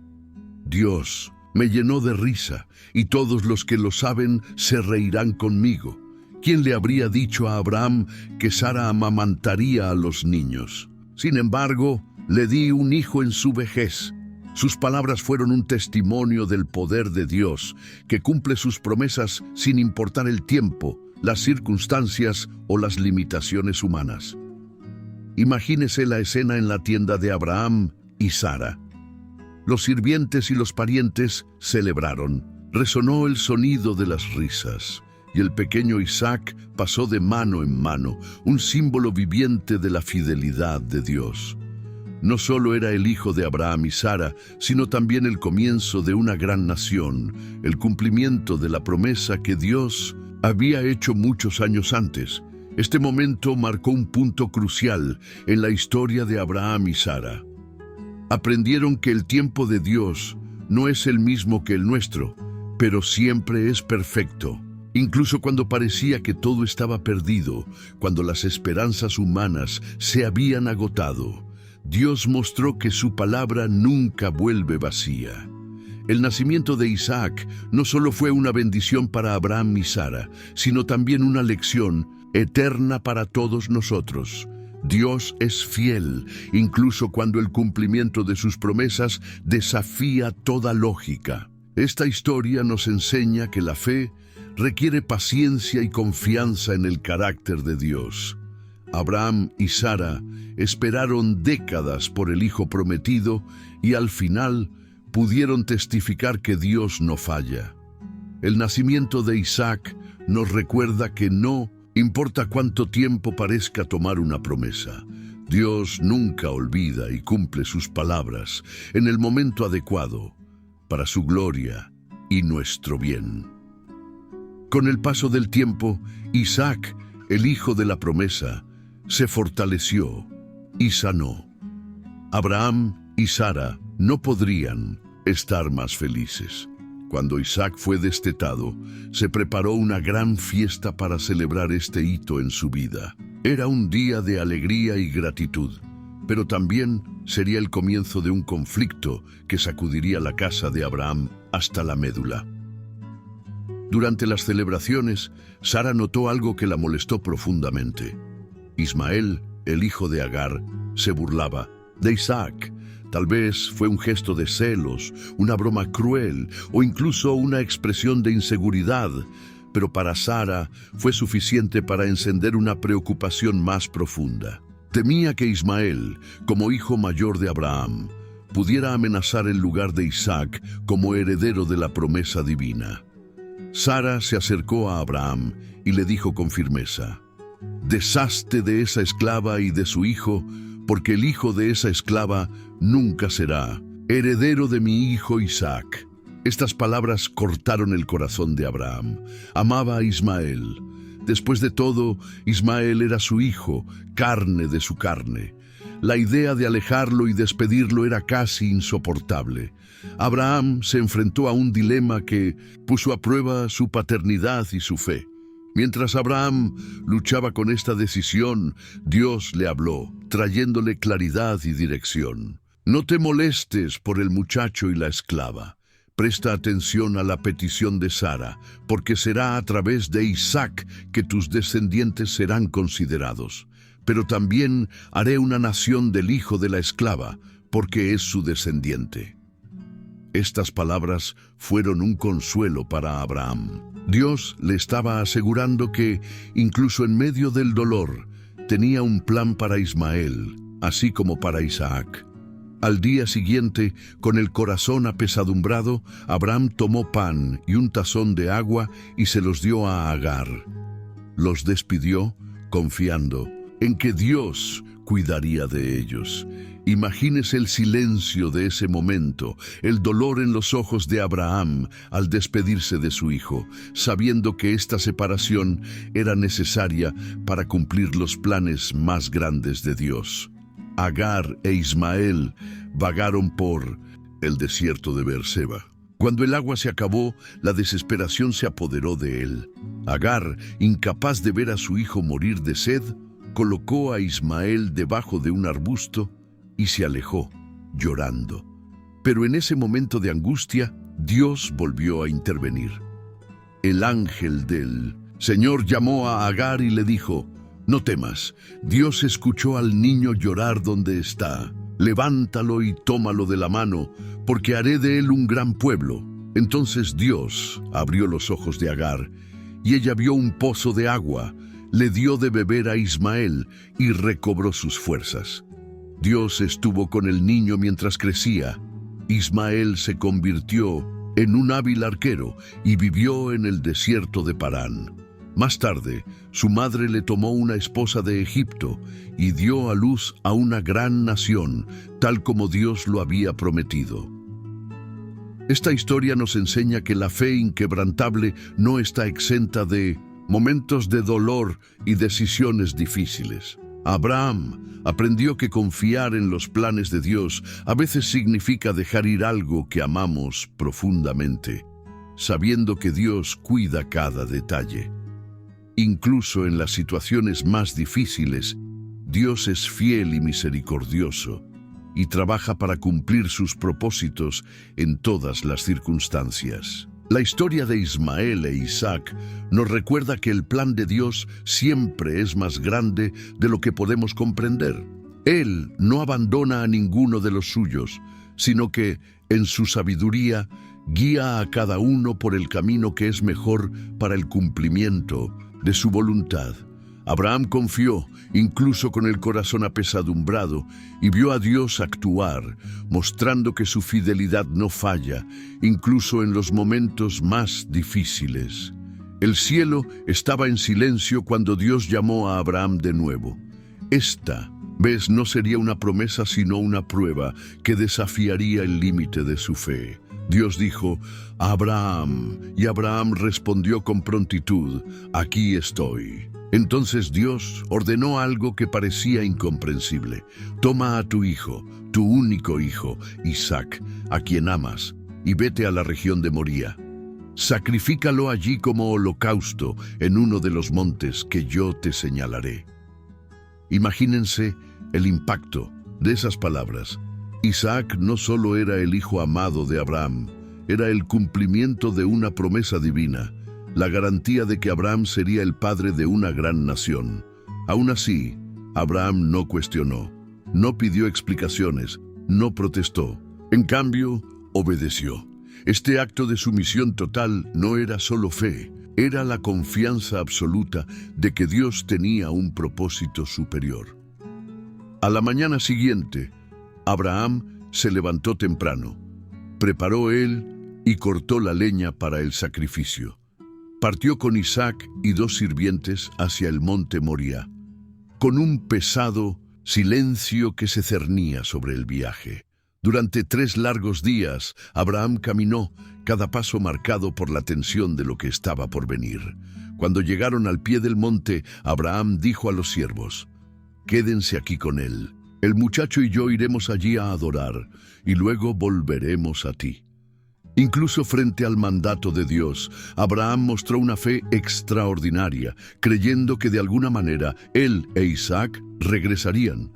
«Dios me llenó de risa, y todos los que lo saben se reirán conmigo. ¿Quién le habría dicho a Abraham que Sara amamantaría a los niños? Sin embargo, le di un hijo en su vejez». Sus palabras fueron un testimonio del poder de Dios, que cumple sus promesas sin importar el tiempo, las circunstancias o las limitaciones humanas. Imagínese la escena en la tienda de Abraham y Sara. Los sirvientes y los parientes celebraron. Resonó el sonido de las risas, y el pequeño Isaac pasó de mano en mano, un símbolo viviente de la fidelidad de Dios. No solo era el hijo de Abraham y Sara, sino también el comienzo de una gran nación, el cumplimiento de la promesa que Dios había hecho muchos años antes. Este momento marcó un punto crucial en la historia de Abraham y Sara. Aprendieron que el tiempo de Dios no es el mismo que el nuestro, pero siempre es perfecto. Incluso cuando parecía que todo estaba perdido, cuando las esperanzas humanas se habían agotado, Dios mostró que su palabra nunca vuelve vacía. El nacimiento de Isaac no solo fue una bendición para Abraham y Sara, sino también una lección eterna para todos nosotros. Dios es fiel, incluso cuando el cumplimiento de sus promesas desafía toda lógica. Esta historia nos enseña que la fe requiere paciencia y confianza en el carácter de Dios. Abraham y Sara esperaron décadas por el hijo prometido y al final pudieron testificar que Dios no falla. El nacimiento de Isaac nos recuerda que no importa cuánto tiempo parezca tomar una promesa, Dios nunca olvida y cumple sus palabras en el momento adecuado para su gloria y nuestro bien. Con el paso del tiempo, Isaac, el hijo de la promesa, se fortaleció y sanó. Abraham y Sara no podrían estar más felices. Cuando Isaac fue destetado, se preparó una gran fiesta para celebrar este hito en su vida. Era un día de alegría y gratitud, pero también sería el comienzo de un conflicto que sacudiría la casa de Abraham hasta la médula. Durante las celebraciones, Sara notó algo que la molestó profundamente. Ismael, el hijo de Agar, se burlaba de Isaac. Tal vez fue un gesto de celos, una broma cruel o incluso una expresión de inseguridad, pero para Sara fue suficiente para encender una preocupación más profunda. Temía que Ismael, como hijo mayor de Abraham, pudiera amenazar el lugar de Isaac como heredero de la promesa divina. Sara se acercó a Abraham y le dijo con firmeza: «Deshazte de esa esclava y de su hijo, porque el hijo de esa esclava nunca será heredero de mi hijo Isaac». Estas palabras cortaron el corazón de Abraham. Amaba a Ismael. Después de todo, Ismael era su hijo, carne de su carne. La idea de alejarlo y despedirlo era casi insoportable. Abraham se enfrentó a un dilema que puso a prueba su paternidad y su fe. Mientras Abraham luchaba con esta decisión, Dios le habló, trayéndole claridad y dirección. «No te molestes por el muchacho y la esclava. Presta atención a la petición de Sara, porque será a través de Isaac que tus descendientes serán considerados. Pero también haré una nación del hijo de la esclava, porque es su descendiente. Estas palabras fueron un consuelo para Abraham. Dios le estaba asegurando que, incluso en medio del dolor, tenía un plan para Ismael, así como para Isaac. Al día siguiente, con el corazón apesadumbrado, Abraham tomó pan y un tazón de agua y se los dio a Agar. Los despidió, confiando en que Dios cuidaría de ellos. Imagínese el silencio de ese momento, el dolor en los ojos de Abraham al despedirse de su hijo, sabiendo que esta separación era necesaria para cumplir los planes más grandes de Dios. Agar e Ismael vagaron por el desierto de Beerseba. Cuando el agua se acabó, la desesperación se apoderó de él. Agar, incapaz de ver a su hijo morir de sed, colocó a Ismael debajo de un arbusto y se alejó, llorando. Pero en ese momento de angustia, Dios volvió a intervenir. El ángel del Señor llamó a Agar y le dijo: «No temas, Dios escuchó al niño llorar donde está. Levántalo y tómalo de la mano, porque haré de él un gran pueblo». Entonces Dios abrió los ojos de Agar, y ella vio un pozo de agua, le dio de beber a Ismael y recobró sus fuerzas. Dios estuvo con el niño mientras crecía. Ismael se convirtió en un hábil arquero y vivió en el desierto de Parán. Más tarde, su madre le tomó una esposa de Egipto y dio a luz a una gran nación, tal como Dios lo había prometido. Esta historia nos enseña que la fe inquebrantable no está exenta de momentos de dolor y decisiones difíciles. Abraham aprendió que confiar en los planes de Dios a veces significa dejar ir algo que amamos profundamente, sabiendo que Dios cuida cada detalle. Incluso en las situaciones más difíciles, Dios es fiel y misericordioso y trabaja para cumplir sus propósitos en todas las circunstancias. La historia de Ismael e Isaac nos recuerda que el plan de Dios siempre es más grande de lo que podemos comprender. Él no abandona a ninguno de los suyos, sino que, en su sabiduría, guía a cada uno por el camino que es mejor para el cumplimiento de su voluntad. Abraham confió, incluso con el corazón apesadumbrado, y vio a Dios actuar, mostrando que su fidelidad no falla, incluso en los momentos más difíciles. El cielo estaba en silencio cuando Dios llamó a Abraham de nuevo. Esta vez no sería una promesa, sino una prueba que desafiaría el límite de su fe. Dios dijo: «Abraham», y Abraham respondió con prontitud: «Aquí estoy». Entonces Dios ordenó algo que parecía incomprensible: «Toma a tu hijo, tu único hijo, Isaac, a quien amas, y vete a la región de Moría. Sacrifícalo allí como holocausto en uno de los montes que yo te señalaré». Imagínense el impacto de esas palabras. Isaac no solo era el hijo amado de Abraham, era el cumplimiento de una promesa divina, la garantía de que Abraham sería el padre de una gran nación. Aún así, Abraham no cuestionó, no pidió explicaciones, no protestó. En cambio, obedeció. Este acto de sumisión total no era solo fe, era la confianza absoluta de que Dios tenía un propósito superior. A la mañana siguiente, Abraham se levantó temprano, preparó él y cortó la leña para el sacrificio. Partió con Isaac y 2 sirvientes hacia el monte Moría, con un pesado silencio que se cernía sobre el viaje. Durante 3 largos días, Abraham caminó, cada paso marcado por la tensión de lo que estaba por venir. Cuando llegaron al pie del monte, Abraham dijo a los siervos: «Quédense aquí con él. El muchacho y yo iremos allí a adorar, y luego volveremos a ti». Incluso frente al mandato de Dios, Abraham mostró una fe extraordinaria, creyendo que de alguna manera él e Isaac regresarían.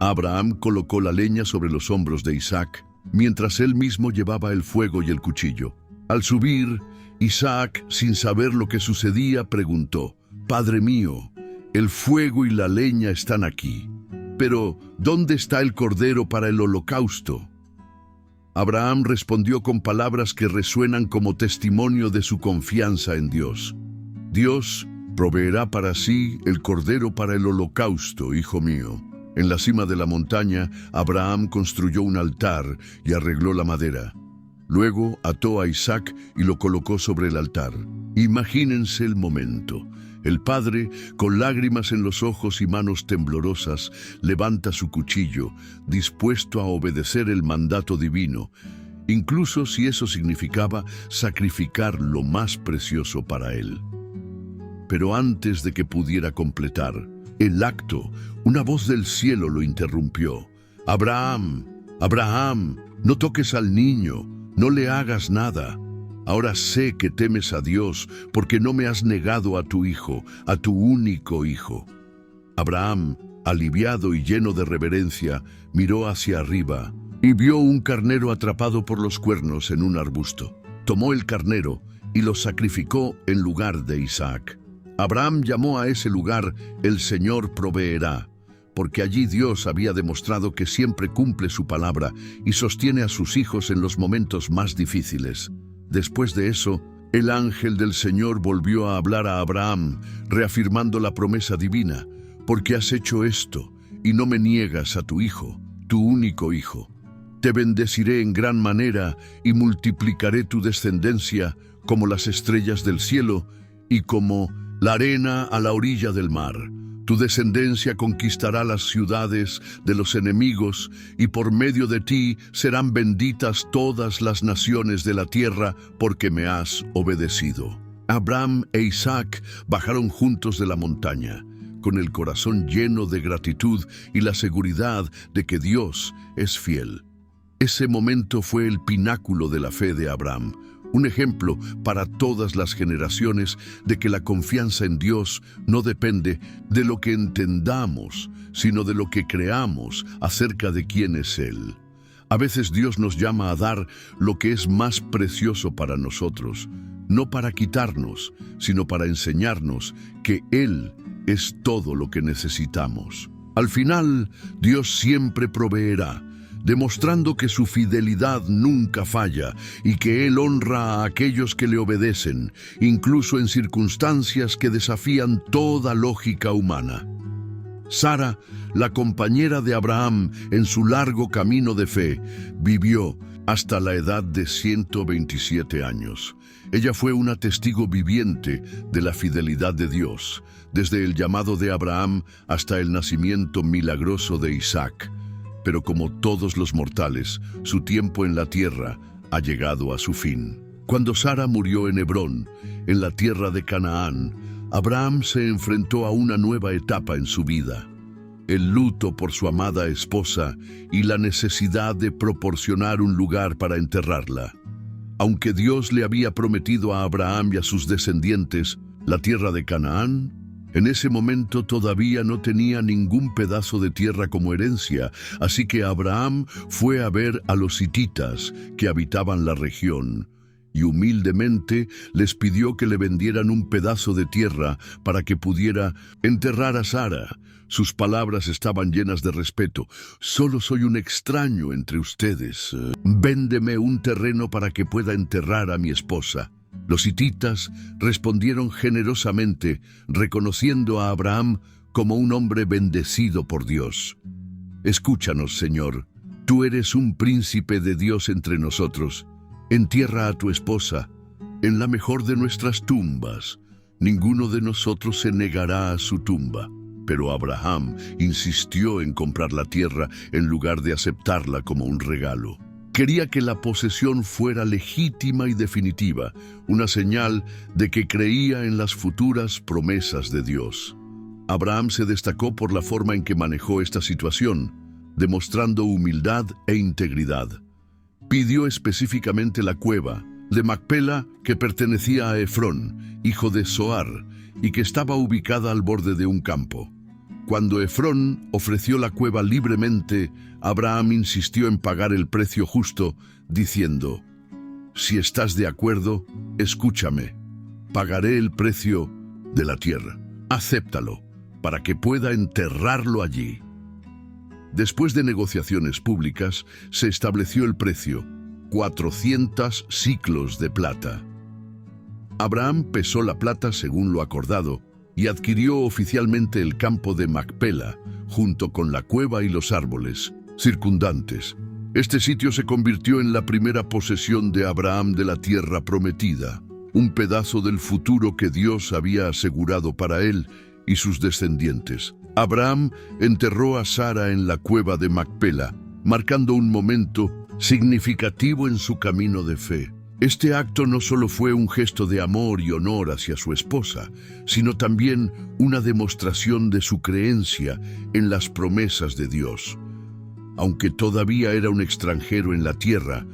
Abraham colocó la leña sobre los hombros de Isaac mientras él mismo llevaba el fuego y el cuchillo. Al subir, Isaac, sin saber lo que sucedía, preguntó: «Padre mío, el fuego y la leña están aquí, pero ¿dónde está el cordero para el holocausto?». Abraham respondió con palabras que resuenan como testimonio de su confianza en Dios: «Dios proveerá para sí el cordero para el holocausto, hijo mío». En la cima de la montaña, Abraham construyó un altar y arregló la madera. Luego ató a Isaac y lo colocó sobre el altar. Imagínense el momento. El padre, con lágrimas en los ojos y manos temblorosas, levanta su cuchillo, dispuesto a obedecer el mandato divino, incluso si eso significaba sacrificar lo más precioso para él. Pero antes de que pudiera completar el acto, una voz del cielo lo interrumpió. «Abraham, Abraham, no toques al niño, no le hagas nada. Ahora sé que temes a Dios porque no me has negado a tu hijo, a tu único hijo». Abraham, aliviado y lleno de reverencia, miró hacia arriba y vio un carnero atrapado por los cuernos en un arbusto. Tomó el carnero y lo sacrificó en lugar de Isaac. Abraham llamó a ese lugar «El Señor proveerá», porque allí Dios había demostrado que siempre cumple su palabra y sostiene a sus hijos en los momentos más difíciles. Después de eso, el ángel del Señor volvió a hablar a Abraham, reafirmando la promesa divina: «Porque has hecho esto y no me niegas a tu hijo, tu único hijo. Te bendeciré en gran manera y multiplicaré tu descendencia como las estrellas del cielo y como la arena a la orilla del mar. Tu descendencia conquistará las ciudades de los enemigos y por medio de ti serán benditas todas las naciones de la tierra porque me has obedecido». Abraham e Isaac bajaron juntos de la montaña, con el corazón lleno de gratitud y la seguridad de que Dios es fiel. Ese momento fue el pináculo de la fe de Abraham, un ejemplo para todas las generaciones de que la confianza en Dios no depende de lo que entendamos, sino de lo que creamos acerca de quién es Él. A veces Dios nos llama a dar lo que es más precioso para nosotros, no para quitarnos, sino para enseñarnos que Él es todo lo que necesitamos. Al final, Dios siempre proveerá, demostrando que su fidelidad nunca falla y que Él honra a aquellos que le obedecen, incluso en circunstancias que desafían toda lógica humana. Sara, la compañera de Abraham en su largo camino de fe, vivió hasta la edad de 127 años. Ella fue una testigo viviente de la fidelidad de Dios, desde el llamado de Abraham hasta el nacimiento milagroso de Isaac. Pero como todos los mortales, su tiempo en la tierra ha llegado a su fin. Cuando Sara murió en Hebrón, en la tierra de Canaán, Abraham se enfrentó a una nueva etapa en su vida: el luto por su amada esposa y la necesidad de proporcionar un lugar para enterrarla. Aunque Dios le había prometido a Abraham y a sus descendientes la tierra de Canaán, en ese momento todavía no tenía ningún pedazo de tierra como herencia, así que Abraham fue a ver a los hititas que habitaban la región y humildemente les pidió que le vendieran un pedazo de tierra para que pudiera enterrar a Sara. Sus palabras estaban llenas de respeto. «Solo soy un extraño entre ustedes. Véndeme un terreno para que pueda enterrar a mi esposa». Los hititas respondieron generosamente, reconociendo a Abraham como un hombre bendecido por Dios. «Escúchanos, Señor. Tú eres un príncipe de Dios entre nosotros. Entierra a tu esposa en la mejor de nuestras tumbas. Ninguno de nosotros se negará a su tumba». Pero Abraham insistió en comprar la tierra en lugar de aceptarla como un regalo. Quería que la posesión fuera legítima y definitiva, una señal de que creía en las futuras promesas de Dios. Abraham se destacó por la forma en que manejó esta situación, demostrando humildad e integridad. Pidió específicamente la cueva de Macpela, que pertenecía a Efrón, hijo de Zohar, y que estaba ubicada al borde de un campo. Cuando Efrón ofreció la cueva libremente, Abraham insistió en pagar el precio justo, diciendo: «Si estás de acuerdo, escúchame. Pagaré el precio de la tierra. Acéptalo, para que pueda enterrarlo allí». Después de negociaciones públicas, se estableció el precio: 400 siclos de plata. Abraham pesó la plata según lo acordado y adquirió oficialmente el campo de Macpela, junto con la cueva y los árboles circundantes. Este sitio se convirtió en la primera posesión de Abraham de la tierra prometida, un pedazo del futuro que Dios había asegurado para él y sus descendientes. Abraham enterró a Sara en la cueva de Macpela, marcando un momento significativo en su camino de fe. Este acto no solo fue un gesto de amor y honor hacia su esposa, sino también una demostración de su creencia en las promesas de Dios. Aunque todavía era un extranjero en la tierra,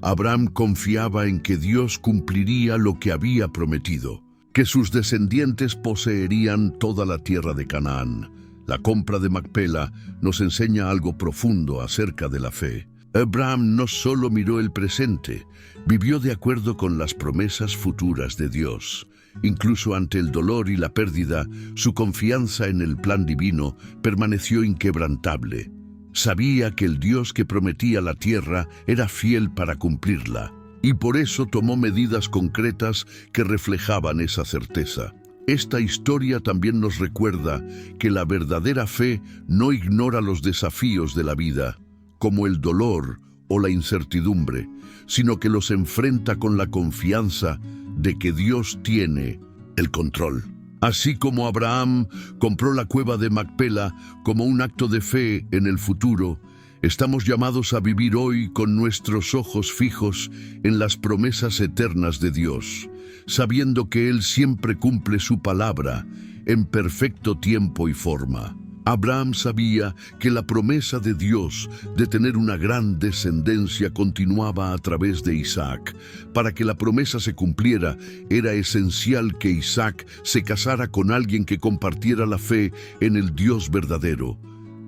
Abraham confiaba en que Dios cumpliría lo que había prometido, que sus descendientes poseerían toda la tierra de Canaán. La compra de Macpela nos enseña algo profundo acerca de la fe. Abraham no solo miró el presente, vivió de acuerdo con las promesas futuras de Dios. Incluso ante el dolor y la pérdida, su confianza en el plan divino permaneció inquebrantable. Sabía que el Dios que prometía la tierra era fiel para cumplirla, y por eso tomó medidas concretas que reflejaban esa certeza. Esta historia también nos recuerda que la verdadera fe no ignora los desafíos de la vida, como el dolor o la incertidumbre, sino que los enfrenta con la confianza de que Dios tiene el control. Así como Abraham compró la cueva de Macpela como un acto de fe en el futuro, estamos llamados a vivir hoy con nuestros ojos fijos en las promesas eternas de Dios, sabiendo que Él siempre cumple su palabra en perfecto tiempo y forma. Abraham sabía que la promesa de Dios de tener una gran descendencia continuaba a través de Isaac. Para que la promesa se cumpliera, era esencial que Isaac se casara con alguien que compartiera la fe en el Dios verdadero.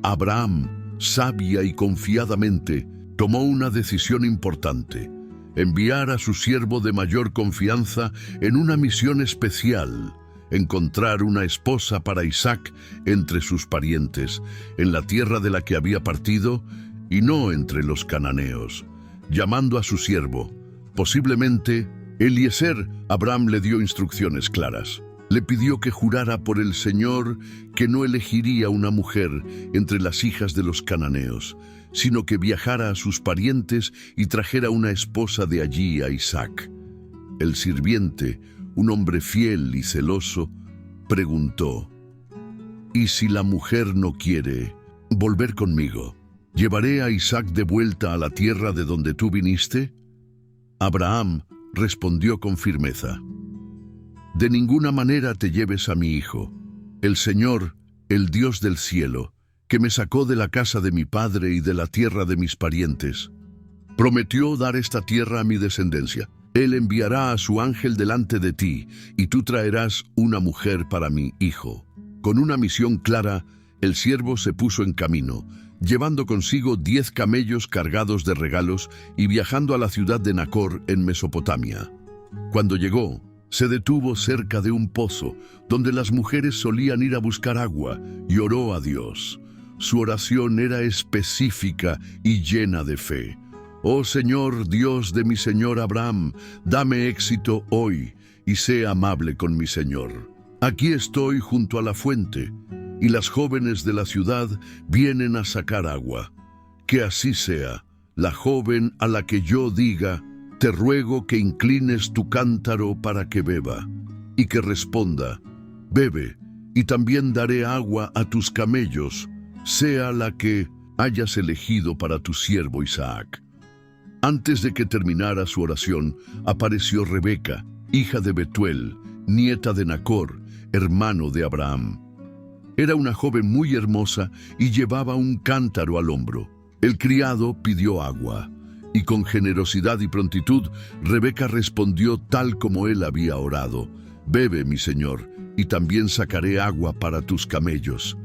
Abraham, sabia y confiadamente, tomó una decisión importante: enviar a su siervo de mayor confianza en una misión especial. Encontrar una esposa para Isaac entre sus parientes, en la tierra de la que había partido, y no entre los cananeos. Llamando a su siervo, posiblemente Eliezer, Abraham le dio instrucciones claras. Le pidió que jurara por el Señor que no elegiría una mujer entre las hijas de los cananeos, sino que viajara a sus parientes y trajera una esposa de allí a Isaac. El sirviente, un hombre fiel y celoso, preguntó: «¿Y si la mujer no quiere volver conmigo? ¿Llevaré a Isaac de vuelta a la tierra de donde tú viniste?» Abraham respondió con firmeza: «De ninguna manera te lleves a mi hijo. El Señor, el Dios del cielo, que me sacó de la casa de mi padre y de la tierra de mis parientes, prometió dar esta tierra a mi descendencia. Él enviará a su ángel delante de ti, y tú traerás una mujer para mi hijo». Con una misión clara, el siervo se puso en camino, llevando consigo 10 camellos cargados de regalos y viajando a la ciudad de Nacor en Mesopotamia. Cuando llegó, se detuvo cerca de un pozo, donde las mujeres solían ir a buscar agua, y oró a Dios. Su oración era específica y llena de fe. «Oh Señor, Dios de mi señor Abraham, dame éxito hoy y sé amable con mi señor. Aquí estoy junto a la fuente, y las jóvenes de la ciudad vienen a sacar agua. Que así sea. La joven a la que yo diga: te ruego que inclines tu cántaro para que beba, y que responda: bebe, y también daré agua a tus camellos, sea la que hayas elegido para tu siervo Isaac». Antes de que terminara su oración, apareció Rebeca, hija de Betuel, nieta de Nacor, hermano de Abraham. Era una joven muy hermosa y llevaba un cántaro al hombro. El criado pidió agua, y con generosidad y prontitud, Rebeca respondió tal como él había orado: «Bebe, mi señor, y también sacaré agua para tus camellos».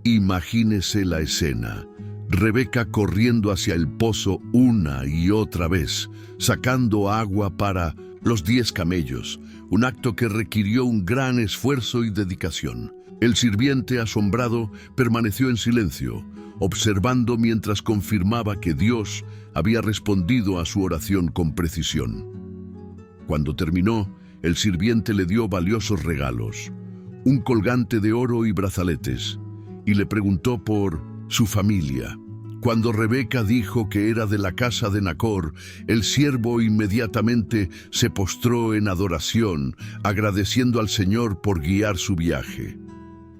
Imagínese la escena. Rebeca corriendo hacia el pozo una y otra vez, sacando agua para los 10 camellos, un acto que requirió un gran esfuerzo y dedicación. El sirviente, asombrado, permaneció en silencio, observando mientras confirmaba que Dios había respondido a su oración con precisión. Cuando terminó, el sirviente le dio valiosos regalos, un colgante de oro y brazaletes, y le preguntó por su familia. Cuando Rebeca dijo que era de la casa de Nacor, el siervo inmediatamente se postró en adoración, agradeciendo al Señor por guiar su viaje.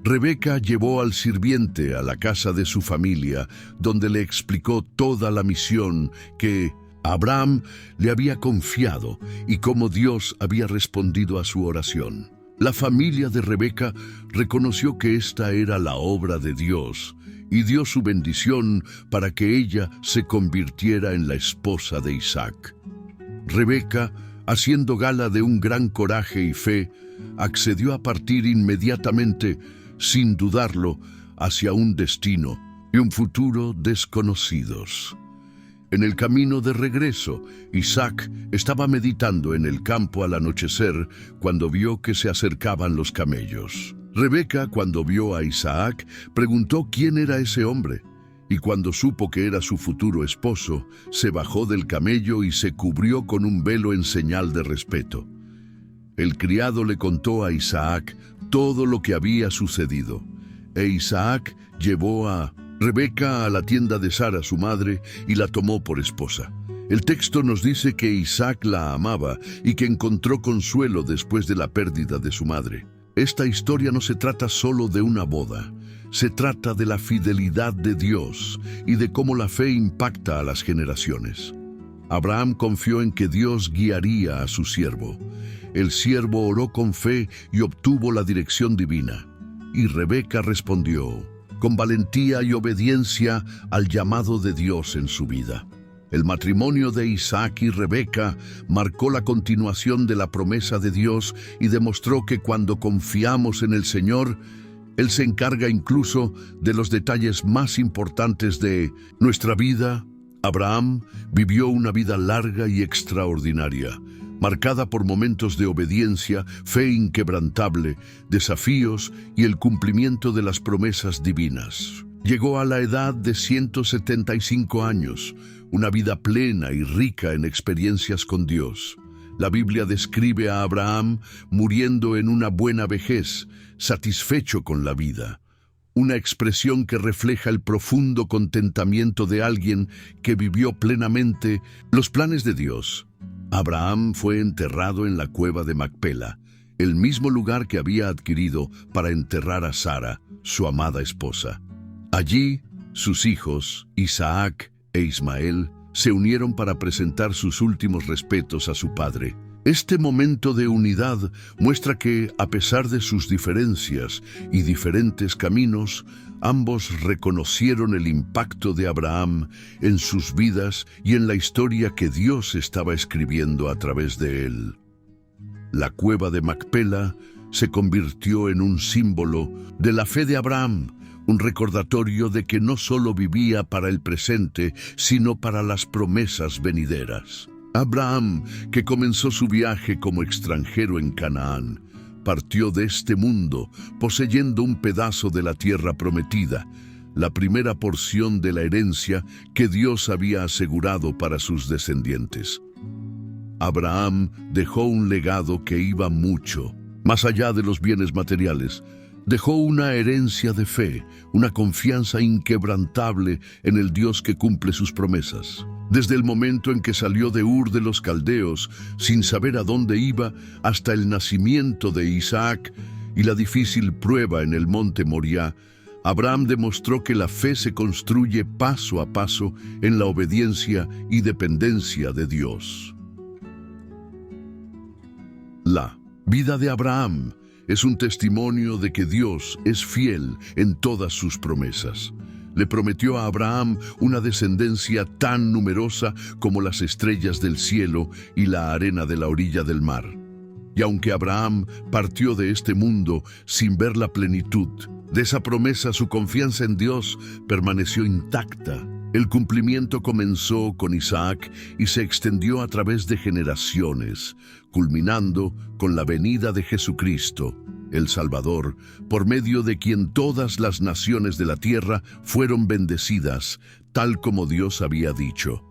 Rebeca llevó al sirviente a la casa de su familia, donde le explicó toda la misión que Abraham le había confiado y cómo Dios había respondido a su oración. La familia de Rebeca reconoció que esta era la obra de Dios y dio su bendición para que ella se convirtiera en la esposa de Isaac. Rebeca, haciendo gala de un gran coraje y fe, accedió a partir inmediatamente, sin dudarlo, hacia un destino y un futuro desconocidos. En el camino de regreso, Isaac estaba meditando en el campo al anochecer cuando vio que se acercaban los camellos. Rebeca, cuando vio a Isaac, preguntó quién era ese hombre, y cuando supo que era su futuro esposo, se bajó del camello y se cubrió con un velo en señal de respeto. El criado le contó a Isaac todo lo que había sucedido, e Isaac llevó a Rebeca a la tienda de Sara, su madre, y la tomó por esposa. El texto nos dice que Isaac la amaba y que encontró consuelo después de la pérdida de su madre. Esta historia no se trata solo de una boda, se trata de la fidelidad de Dios y de cómo la fe impacta a las generaciones. Abraham confió en que Dios guiaría a su siervo. El siervo oró con fe y obtuvo la dirección divina. Y Rebeca respondió con valentía y obediencia al llamado de Dios en su vida. El matrimonio de Isaac y Rebeca marcó la continuación de la promesa de Dios y demostró que cuando confiamos en el Señor, Él se encarga incluso de los detalles más importantes de nuestra vida. Abraham vivió una vida larga y extraordinaria, marcada por momentos de obediencia, fe inquebrantable, desafíos y el cumplimiento de las promesas divinas. Llegó a la edad de 175 años, una vida plena y rica en experiencias con Dios. La Biblia describe a Abraham muriendo en una buena vejez, satisfecho con la vida. Una expresión que refleja el profundo contentamiento de alguien que vivió plenamente los planes de Dios. Abraham fue enterrado en la cueva de Macpela, el mismo lugar que había adquirido para enterrar a Sara, su amada esposa. Allí, sus hijos, Isaac e Ismael, se unieron para presentar sus últimos respetos a su padre. Este momento de unidad muestra que, a pesar de sus diferencias y diferentes caminos, ambos reconocieron el impacto de Abraham en sus vidas y en la historia que Dios estaba escribiendo a través de él. La cueva de Macpela se convirtió en un símbolo de la fe de Abraham, un recordatorio de que no solo vivía para el presente, sino para las promesas venideras. Abraham, que comenzó su viaje como extranjero en Canaán, partió de este mundo poseyendo un pedazo de la tierra prometida, la primera porción de la herencia que Dios había asegurado para sus descendientes. Abraham dejó un legado que iba mucho más allá de los bienes materiales. Dejó una herencia de fe, una confianza inquebrantable en el Dios que cumple sus promesas. Desde el momento en que salió de Ur de los Caldeos, sin saber a dónde iba, hasta el nacimiento de Isaac y la difícil prueba en el monte Moriah, Abraham demostró que la fe se construye paso a paso en la obediencia y dependencia de Dios. La vida de Abraham es un testimonio de que Dios es fiel en todas sus promesas. Le prometió a Abraham una descendencia tan numerosa como las estrellas del cielo y la arena de la orilla del mar. Y aunque Abraham partió de este mundo sin ver la plenitud, De esa promesa, su confianza en Dios permaneció intacta. El cumplimiento comenzó con Isaac y se extendió a través de generaciones, culminando con la venida de Jesucristo, el Salvador, por medio de quien todas las naciones de la tierra fueron bendecidas, tal como Dios había dicho.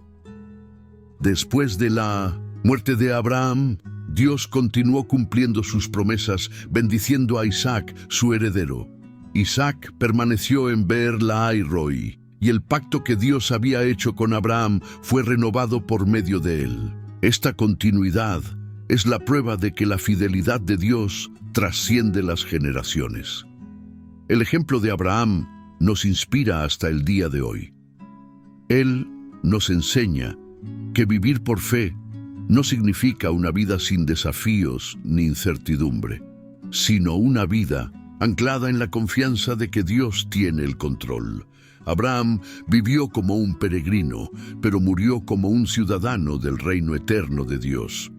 Después de la muerte de Abraham, Dios continuó cumpliendo sus promesas, bendiciendo a Isaac, su heredero. Isaac permaneció en Beer Lahai Roi, y el pacto que Dios había hecho con Abraham fue renovado por medio de él. Esta continuidad es la prueba de que la fidelidad de Dios trasciende las generaciones. El ejemplo de Abraham nos inspira hasta el día de hoy. Él nos enseña que vivir por fe no significa una vida sin desafíos ni incertidumbre, sino una vida anclada en la confianza de que Dios tiene el control. Abraham vivió como un peregrino, pero murió como un ciudadano del reino eterno de Dios.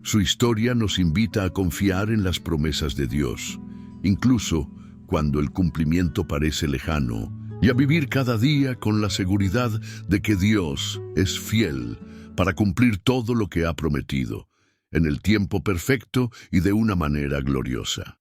Su historia nos invita a confiar en las promesas de Dios, incluso cuando el cumplimiento parece lejano, y a vivir cada día con la seguridad de que Dios es fiel para cumplir todo lo que ha prometido, en el tiempo perfecto y de una manera gloriosa.